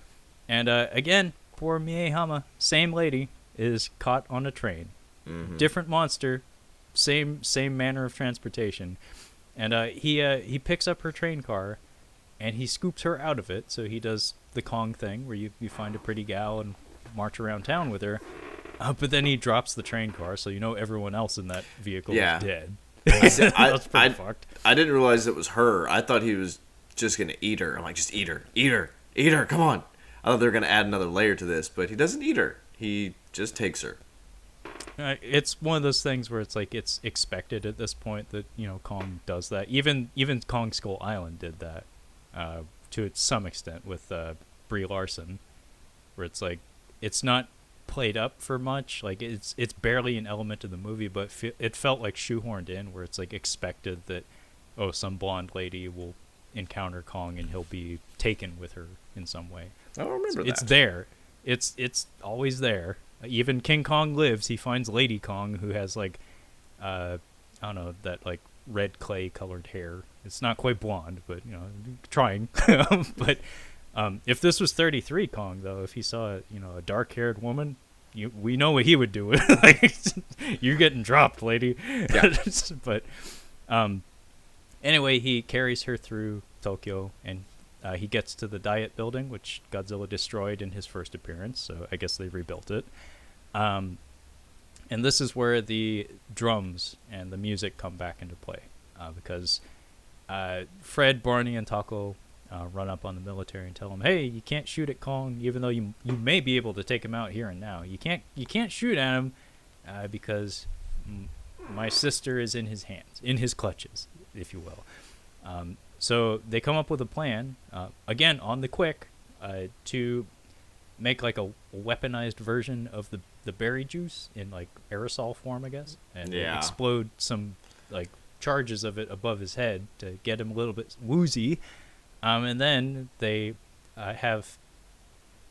And again, poor Miehama, same lady, is caught on a train. Different monster. Same manner of transportation, and he picks up her train car, and he scoops her out of it. So he does the Kong thing, where you find a pretty gal and march around town with her, but then he drops the train car, so everyone else in that vehicle is dead. That's pretty fucked. I didn't realize it was her. I thought he was just gonna eat her. I'm like, just eat her, come on. I thought they were gonna add another layer to this, but he doesn't eat her. He just takes her. It's one of those things where it's like it's expected at this point that Kong does that. Even Kong Skull Island did that to some extent with Brie Larson, where it's like it's not played up for much. Like it's barely an element of the movie, but it felt like shoehorned in, where it's like expected that some blonde lady will encounter Kong and he'll be taken with her in some way. I don't remember that. It's there. It's always there. Even King Kong Lives, he finds Lady Kong, who has like, I don't know, that like red clay colored hair. It's not quite blonde, but trying. But if this was 33 Kong, though, if he saw a dark haired woman, we know what he would do. Like, you're getting dropped, lady. Yeah. But anyway, he carries her through Tokyo, and he gets to the Diet Building, which Godzilla destroyed in his first appearance, so I guess they rebuilt it. And this is where the drums and the music come back into play, because Fred, Barney, and Taco run up on the military and tell them, "Hey, you can't shoot at Kong, even though you may be able to take him out here and now. You can't shoot at him because my sister is in his hands, in his clutches, if you will." So they come up with a plan, again, on the quick, to make like a weaponized version of the berry juice in like aerosol form, I guess, and explode some like charges of it above his head to get him a little bit woozy. And then they have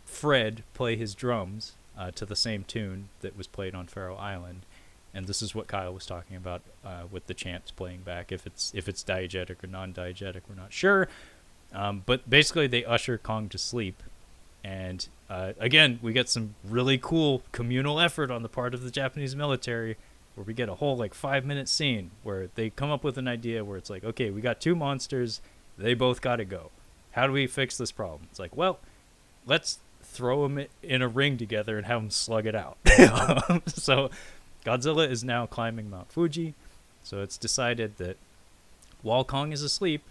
Fred play his drums to the same tune that was played on Faroe Island. And this is what Kyle was talking about with the chants playing back. If it's diegetic or non-diegetic, we're not sure. But basically, they usher Kong to sleep. And again, we get some really cool communal effort on the part of the Japanese military, where we get a whole 5-minute scene where they come up with an idea where it's like, okay, we got two monsters, they both got to go. How do we fix this problem? It's like, well, let's throw them in a ring together and have them slug it out. So Godzilla is now climbing Mount Fuji. So it's decided that while Kong is asleep,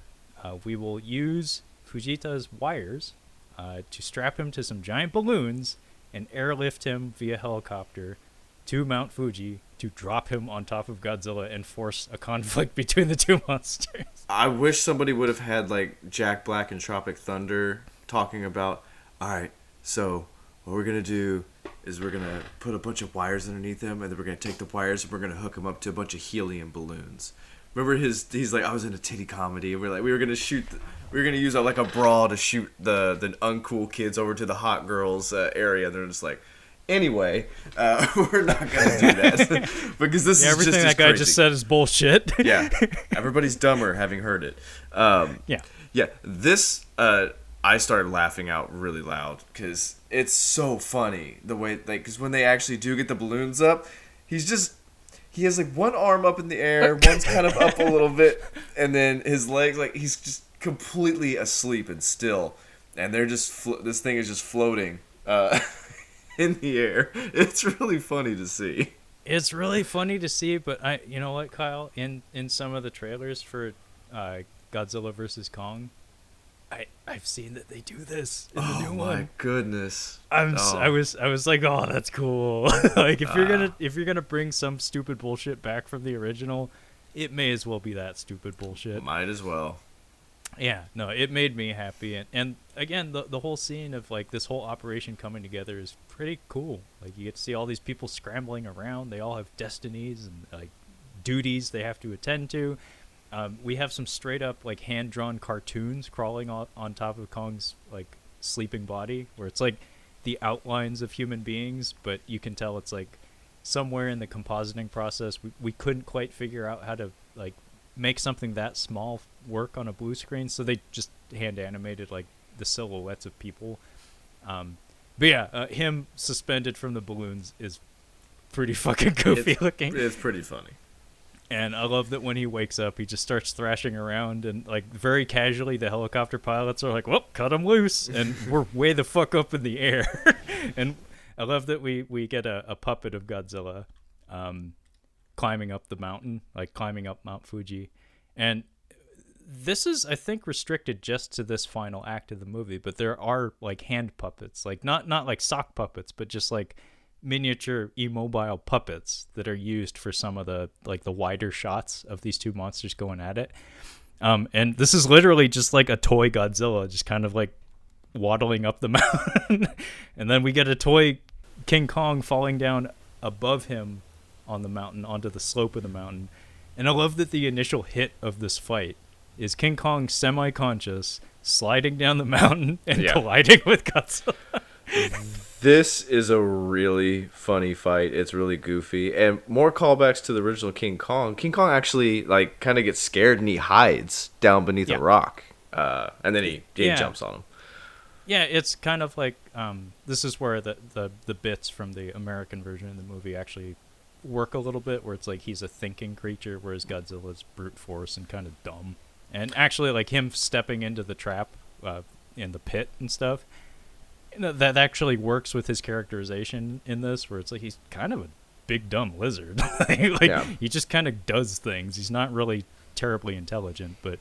we will use Fujita's wires to strap him to some giant balloons and airlift him via helicopter to Mount Fuji to drop him on top of Godzilla and force a conflict between the two monsters. I wish somebody would have had Jack Black and Tropic Thunder talking about, all right, so what we're going to do is we're going to put a bunch of wires underneath him, and then we're going to take the wires and we're going to hook him up to a bunch of helium balloons. Remember he's like, I was in a titty comedy, and we were going to use a brawl to shoot the uncool kids over to the hot girls area. They're just like, anyway, we're not going to do that because this is everything just that guy crazy. just said is bullshit. Yeah, everybody's dumber having heard it. Yeah. This I started laughing out really loud because it's so funny the way because when they actually do get the balloons up, he has one arm up in the air, one's kind of up a little bit, and then his legs he's just completely asleep and still, and they're just this thing is just floating in the air. It's really funny to see. It's really funny to see, but you know what, Kyle? In some of the trailers for Godzilla vs. Kong, I've seen that they do this in the new one. Oh my goodness! I was like, oh, that's cool. If you're gonna bring some stupid bullshit back from the original, it may as well be that stupid bullshit. Might as well. Yeah, no, it made me happy, and again, the whole scene of this whole operation coming together is pretty cool. You get to see all these people scrambling around. They all have destinies and duties they have to attend to. We have some straight up hand drawn cartoons crawling on top of Kong's sleeping body, where it's the outlines of human beings, but you can tell it's somewhere in the compositing process we couldn't quite figure out how to make something that small work on a blue screen, so they just hand animated the silhouettes of people. But yeah, him suspended from the balloons is pretty fucking goofy looking. It's pretty funny. And I love that when he wakes up, he just starts thrashing around, and very casually the helicopter pilots are like, well, cut him loose, and we're way the fuck up in the air. And I love that we get a puppet of Godzilla climbing up the mountain, climbing up Mount Fuji. And this is, I think, restricted just to this final act of the movie, but there are hand puppets, not sock puppets, but just miniature immobile puppets that are used for some of the the wider shots of these two monsters going at it. And this is literally just a toy Godzilla just kind of waddling up the mountain. And then we get a toy King Kong falling down above him on the mountain onto the slope of the mountain. And I love that the initial hit of this fight is King Kong semi-conscious sliding down the mountain and colliding with Godzilla. This is a really funny fight. It's really goofy. And more callbacks to the original King Kong. King Kong actually kind of gets scared and he hides down beneath a rock. And then he jumps on him. Yeah, it's kind of this is where the bits from the American version of the movie actually work a little bit, where it's he's a thinking creature, whereas Godzilla's brute force and kind of dumb. And actually him stepping into the trap in the pit and stuff, that actually works with his characterization in this, where it's he's kind of a big dumb lizard. He just kind of does things. He's not really terribly intelligent, but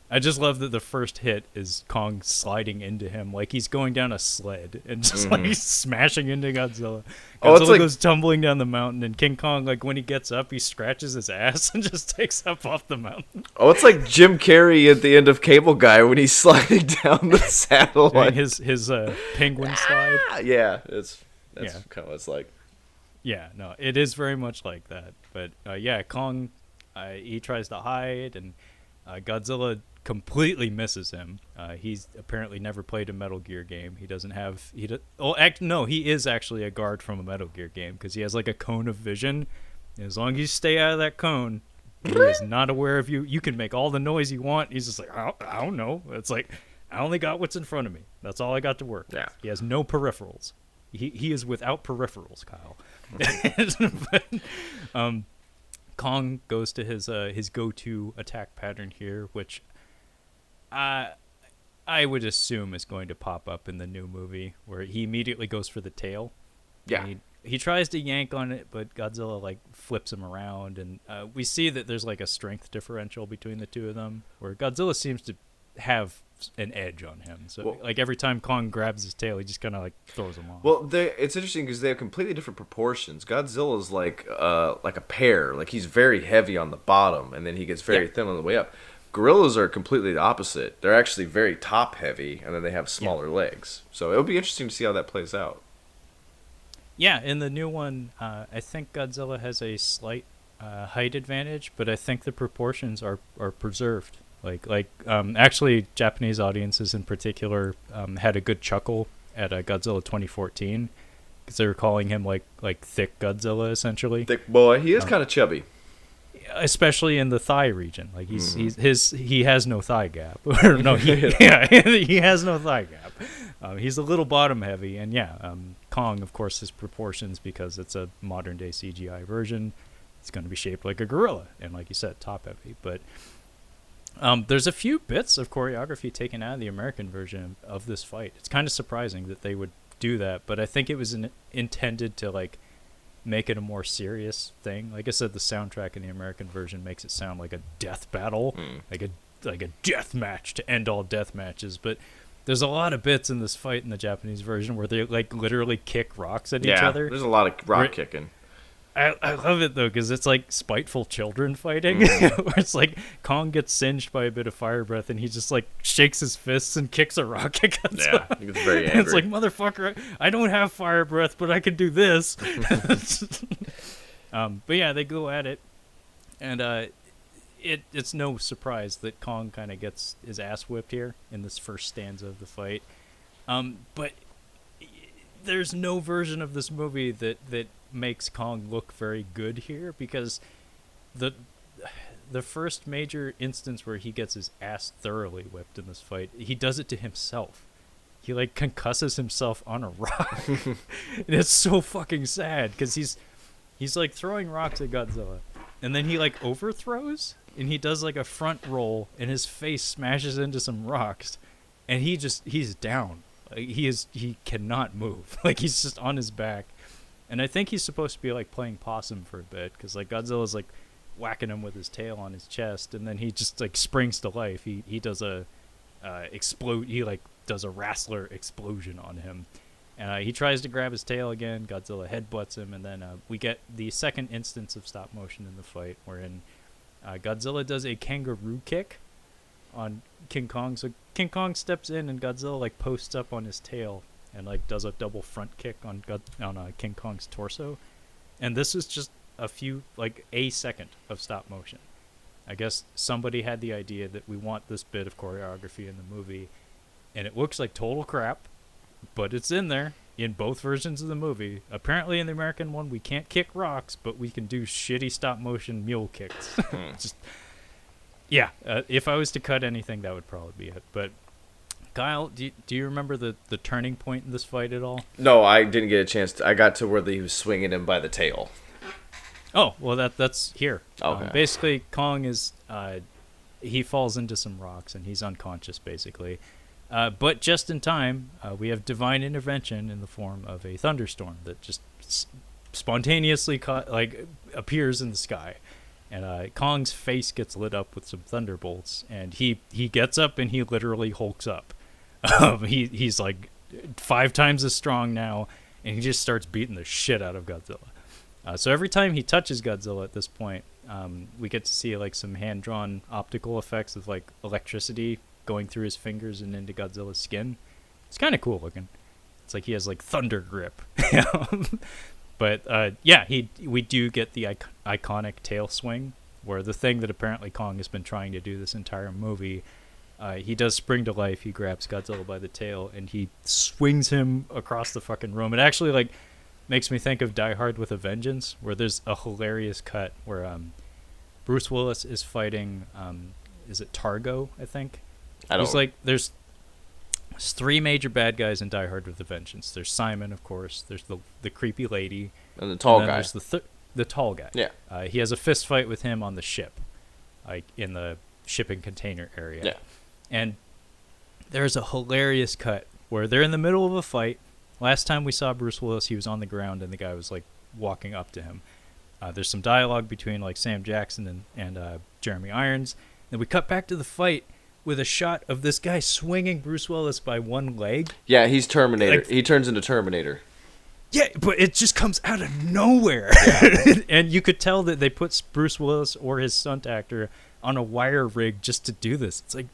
I just love that the first hit is Kong sliding into him he's going down a sled and just smashing into Godzilla. Godzilla goes tumbling down the mountain, and King Kong, when he gets up, he scratches his ass and just takes up off the mountain. Oh, it's like Jim Carrey at the end of Cable Guy when he's sliding down the satellite. His penguin slide. Yeah, that's kind of what it's like. Yeah, no, it is very much like that. But Kong, he tries to hide, and Godzilla completely misses him. He's apparently never played a Metal Gear game. He doesn't have he is actually a guard from a Metal Gear game because he has like a cone of vision. And as long as you stay out of that cone, he is not aware of you. You can make all the noise you want. He's just like, I don't know. It's like, I only got what's in front of me. That's all I got to work with. Yeah. He has no peripherals. He is without peripherals, Kyle. But, Kong goes to his go-to attack pattern here, which I would assume is going to pop up in the new movie, where he immediately goes for the tail. Yeah. He tries to yank on it, but Godzilla like flips him around, and we see that there's like a strength differential between the two of them, where Godzilla seems to have an edge on him. So like every time Kong grabs his tail, he just kind of like throws him off. Well, it's interesting because they have completely different proportions. Godzilla's like a pear. Like he's very heavy on the bottom, and then he gets very thin on the way up. Gorillas are completely the opposite. They're actually very top heavy, and then they have smaller legs. So it'll be interesting to see how that plays out. Yeah, in the new one, I think Godzilla has a slight height advantage, but I think the proportions are preserved. Actually, Japanese audiences in particular had a good chuckle at Godzilla 2014 because they were calling him like thick Godzilla essentially. Thick boy, he is kind of chubby, especially in the thigh region. Like he has no thigh gap. He has no thigh gap. He's a little bottom heavy, and Kong, of course, his proportions because it's a modern day CGI version. It's going to be shaped like a gorilla, and like you said, top heavy, but. There's a few bits of choreography taken out of the American version of this fight. It's kind of surprising that they would do that, but I think it was intended to like make it a more serious thing. Like I said, the soundtrack in the American version makes it sound like a death battle, like a death match to end all death matches. But there's a lot of bits in this fight in the Japanese version where they like literally kick rocks at each other. There's a lot of rock kicking. I love it though because it's like spiteful children fighting. Where it's like Kong gets singed by a bit of fire breath and he just like shakes his fists and kicks a rock at Godzilla. Yeah, he gets very angry. It's like, motherfucker, I don't have fire breath, but I can do this. But yeah, they go at it, and it's no surprise that Kong kind of gets his ass whipped here in this first stanza of the fight. But there's no version of this movie that makes Kong look very good here because the first major instance where he gets his ass thoroughly whipped in this fight, he does it to himself. He like concusses himself on a rock. And it's so fucking sad because he's like throwing rocks at Godzilla and then he like overthrows and he does like a front roll and his face smashes into some rocks and he's down. Like, he cannot move. Like he's just on his back. And I think he's supposed to be like playing possum for a bit because like Godzilla's like whacking him with his tail on his chest, and then he just like springs to life. He does a explode. He like does a wrestler explosion on him, and he tries to grab his tail again. Godzilla headbutts him, and then we get the second instance of stop motion in the fight, wherein Godzilla does a kangaroo kick on King Kong. So King Kong steps in, and Godzilla like posts up on his tail. And like does a double front kick on King Kong's torso, and this is just a second of stop motion. I guess somebody had the idea that we want this bit of choreography in the movie, and it looks like total crap, but it's in there in both versions of the movie. Apparently, in the American one, we can't kick rocks, but we can do shitty stop motion mule kicks. If I was to cut anything, that would probably be it, but. Kyle, do you remember the turning point in this fight at all? No, I didn't get a chance to. I got to where he was swinging him by the tail. Oh, well, that's here. Okay. Basically, Kong is he falls into some rocks and he's unconscious, basically. But just in time, we have divine intervention in the form of a thunderstorm that just spontaneously appears in the sky. And Kong's face gets lit up with some thunderbolts, and he gets up and he literally hulks up. He's like 5 times as strong now, and he just starts beating the shit out of Godzilla. So every time he touches Godzilla at this point, we get to see like some hand-drawn optical effects of like electricity going through his fingers and into Godzilla's skin. It's kind of cool looking. It's like he has like thunder grip. But we do get the iconic tail swing, where the thing that apparently Kong has been trying to do this entire movie He does spring to life. He grabs Godzilla by the tail and he swings him across the fucking room. It actually like makes me think of Die Hard with a Vengeance, where there's a hilarious cut where Bruce Willis is fighting. Is it Targo? I think. There's three major bad guys in Die Hard with a Vengeance. There's Simon, of course. There's the creepy lady, and the tall guy. There's the tall guy. Yeah. He has a fist fight with him on the ship, like in the shipping container area. Yeah. And there's a hilarious cut where they're in the middle of a fight. Last time we saw Bruce Willis, he was on the ground and the guy was like walking up to him. There's some dialogue between like Sam Jackson and Jeremy Irons. Then we cut back to the fight with a shot of this guy swinging Bruce Willis by one leg. Yeah, he's Terminator. He turns into Terminator. Yeah, but it just comes out of nowhere. Yeah. And you could tell that they put Bruce Willis or his stunt actor on a wire rig just to do this. It's like,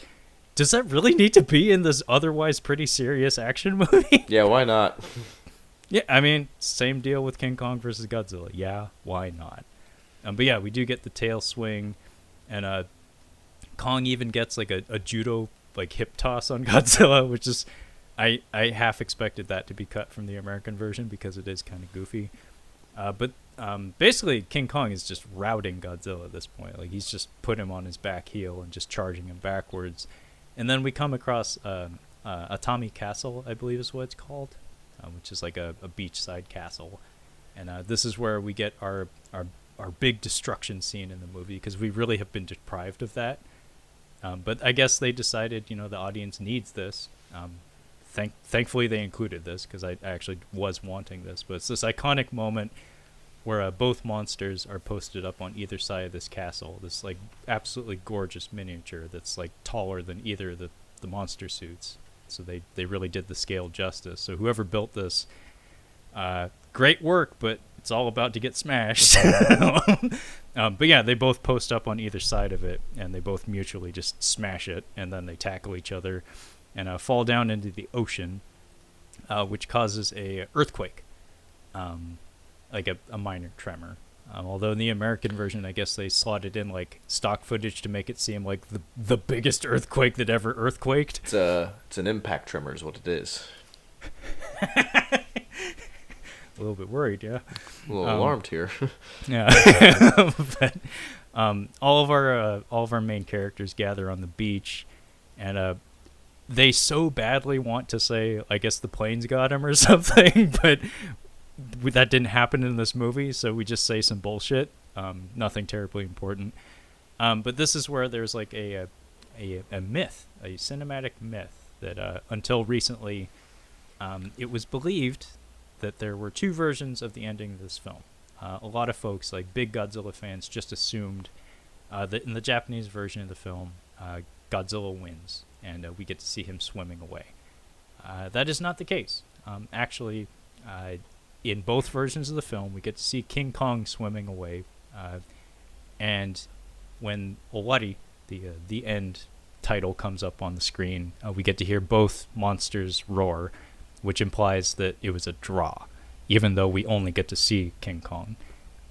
does that really need to be in this otherwise pretty serious action movie? Yeah, why not? Yeah, I mean, same deal with King Kong versus Godzilla. Yeah, why not? But yeah, we do get the tail swing, and Kong even gets like a judo like hip toss on Godzilla, which is I half expected that to be cut from the American version because it is kind of goofy. But basically, King Kong is just routing Godzilla at this point. Like he's just put him on his back heel and just charging him backwards. And then we come across Atami Castle, I believe is what it's called, which is like a beachside castle. And this is where we get our big destruction scene in the movie because we really have been deprived of that. But I guess they decided, the audience needs this. Thankfully, they included this because I actually was wanting this. But it's this iconic moment where both monsters are posted up on either side of this castle. This like absolutely gorgeous miniature that's like taller than either of the monster suits. So they really did the scale justice. So whoever built this, great work, but it's all about to get smashed. But yeah, they both post up on either side of it, and they both mutually just smash it, and then they tackle each other and fall down into the ocean, which causes a earthquake. Like a minor tremor. Although in the American version, I guess they slotted in like stock footage to make it seem like the biggest earthquake that ever earthquaked. It's an impact tremor is what it is. A little bit worried, yeah. A little alarmed here. Yeah. But all of our main characters gather on the beach, and they so badly want to say, I guess the planes got him or something, but that didn't happen in this movie, so we just say some bullshit. Nothing terribly important. But this is where there's like a myth, a cinematic myth that until recently, it was believed that there were two versions of the ending of this film. A lot of folks, like big Godzilla fans, just assumed that in the Japanese version of the film, Godzilla wins, and we get to see him swimming away. That is not the case. Actually, in both versions of the film, we get to see King Kong swimming away, and when Owari, the end title, comes up on the screen, we get to hear both monsters roar, which implies that it was a draw, even though we only get to see King Kong.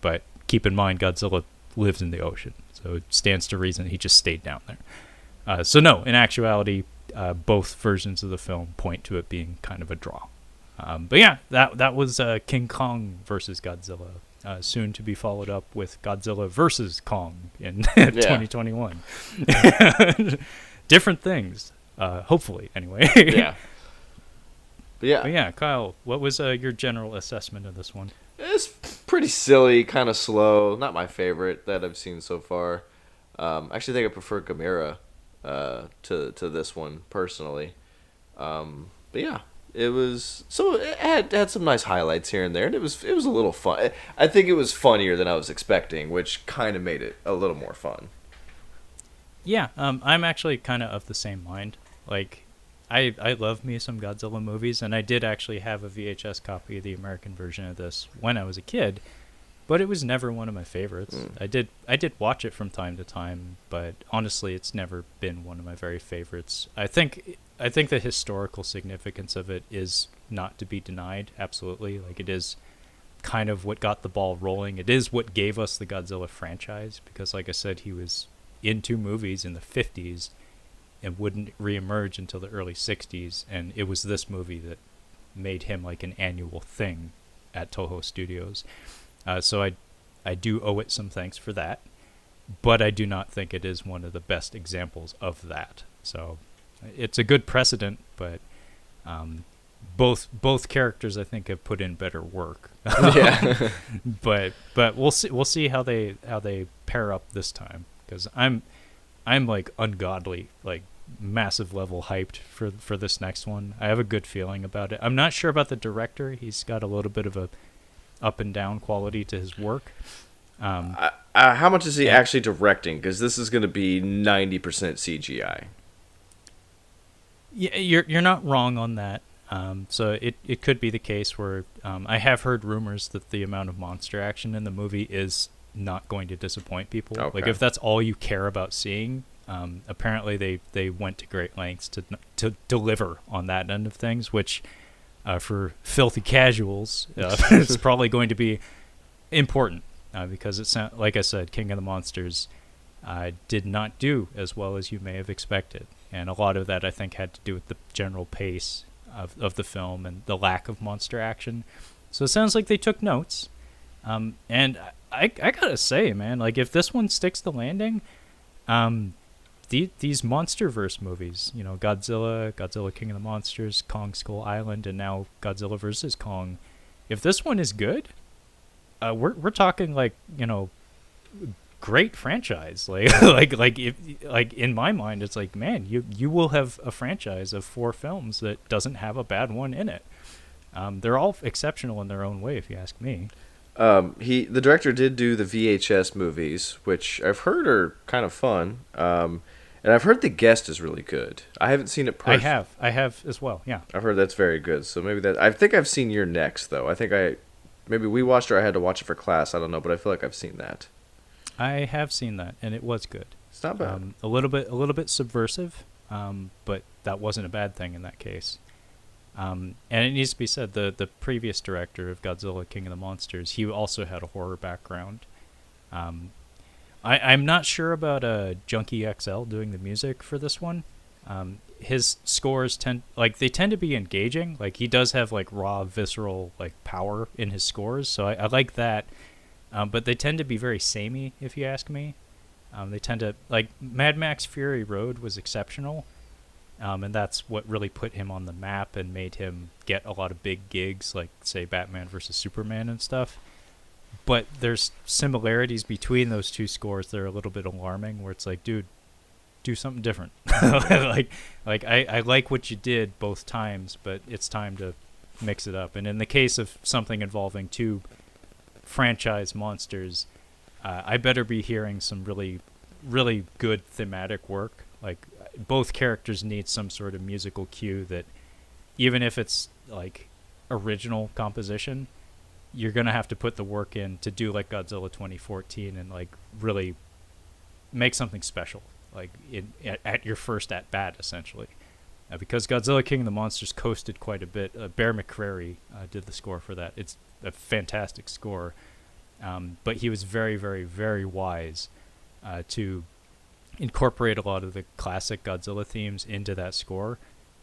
But keep in mind, Godzilla lives in the ocean, so it stands to reason he just stayed down there. So no, in actuality, both versions of the film point to it being kind of a draw. But yeah, that was King Kong versus Godzilla, soon to be followed up with Godzilla versus Kong in 2021. Different things, hopefully, anyway. Yeah. But yeah, Kyle, what was your general assessment of this one? It's pretty silly, kind of slow. Not my favorite that I've seen so far. I actually think I prefer Gamera to this one personally. But yeah. It had some nice highlights here and there, and it was a little fun. I think it was funnier than I was expecting, which kind of made it a little more fun. Yeah, I'm actually kind of the same mind. Like, I love me some Godzilla movies, and I did actually have a VHS copy of the American version of this when I was a kid, but it was never one of my favorites. I did watch it from time to time, but honestly, it's never been one of my very favorites. I think the historical significance of it is not to be denied, absolutely. Like, it is kind of what got the ball rolling. It is what gave us the Godzilla franchise, because like I said, he was in two movies in the 50s, and wouldn't reemerge until the early 60s, and it was this movie that made him like an annual thing at Toho Studios. So I do owe it some thanks for that, but I do not think it is one of the best examples of that. So it's a good precedent, but both characters I think have put in better work. Yeah. but we'll see how they pair up this time, because I'm like ungodly, like massive level hyped for this next one. I have a good feeling about it. I'm not sure about the director. He's got a little bit of a up and down quality to his work. How much is he actually directing? Because this is going to be 90% CGI. Yeah, you're not wrong on that. So it could be the case where I have heard rumors that the amount of monster action in the movie is not going to disappoint people. Okay. Like if that's all you care about seeing, apparently they went to great lengths to deliver on that end of things, which for filthy casuals is probably going to be important, because it's like I said, King of the Monsters did not do as well as you may have expected, and a lot of that I think had to do with the general pace of the film and the lack of monster action. So it sounds like they took notes, and I gotta say, man, like if this one sticks the landing, these MonsterVerse movies, you know, Godzilla King of the Monsters, Kong Skull Island, and now Godzilla vs. Kong, if this one is good, we're talking like, you know, great franchise. Like in my mind, it's like, man, you will have a franchise of 4 films that doesn't have a bad one in it. They're all exceptional in their own way, if you ask me. The director did do the VHS movies, which I've heard are kind of fun. And I've heard The Guest is really good. I haven't seen it personally. I have as well, yeah. I've heard that's very good. So maybe I think I've seen You're Next, though. I think maybe we watched it or I had to watch it for class. I don't know, but I feel like I've seen that. I have seen that, and it was good. It's not bad. A little bit subversive, but that wasn't a bad thing in that case. And it needs to be said, the previous director of Godzilla King of the Monsters, he also had a horror background. I'm not sure about Junkie XL doing the music for this one. His scores tend to be engaging. Like he does have like raw, visceral like power in his scores, so I like that. But they tend to be very samey, if you ask me. They tend to, like, Mad Max Fury Road was exceptional, and that's what really put him on the map and made him get a lot of big gigs, like, say, Batman versus Superman and stuff. But there's similarities between those two scores that are a little bit alarming, where it's like, dude, do something different. I like what you did both times, but it's time to mix it up. And in the case of something involving 2 franchise monsters, I better be hearing some really, really good thematic work. Like both characters need some sort of musical cue that, even if it's like original composition, you're gonna have to put the work in to do like Godzilla 2014 and like really make something special, like at your first at bat essentially. Because Godzilla King of the Monsters coasted quite a bit. Bear McCreary did the score for that. It's a fantastic score, but he was very, very, very wise to incorporate a lot of the classic Godzilla themes into that score,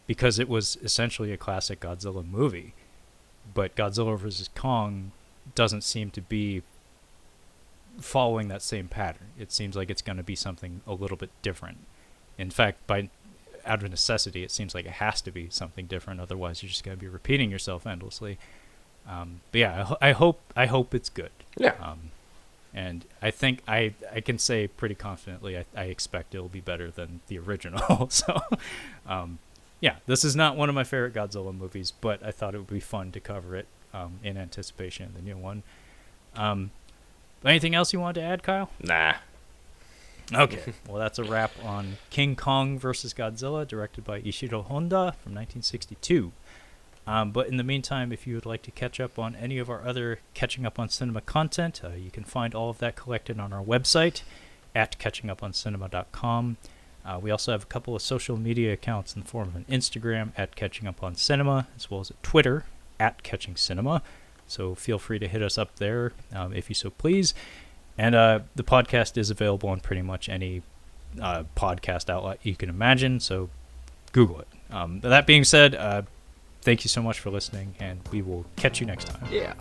because it was essentially a classic Godzilla movie. But Godzilla vs. Kong doesn't seem to be following that same pattern. It seems like it's going to be something a little bit different. In fact, out of necessity, it seems like it has to be something different. Otherwise, you're just going to be repeating yourself endlessly. But yeah, I hope it's good. Yeah. And I think I can say pretty confidently I expect it'll be better than the original. So, yeah, this is not one of my favorite Godzilla movies, but I thought it would be fun to cover it in anticipation of the new one. Anything else you wanted to add, Kyle? Nah. Okay, well, that's a wrap on King Kong vs. Godzilla, directed by Ishiro Honda from 1962. But in the meantime, if you would like to catch up on any of our other Catching Up on Cinema content, you can find all of that collected on our website at catchinguponcinema.com. We also have a couple of social media accounts in the form of an Instagram at Catching Up on Cinema, as well as a Twitter at Catching Cinema. So feel free to hit us up there if you so please. And the podcast is available on pretty much any podcast outlet you can imagine. So Google it. That being said, thank you so much for listening, and we will catch you next time. Yeah.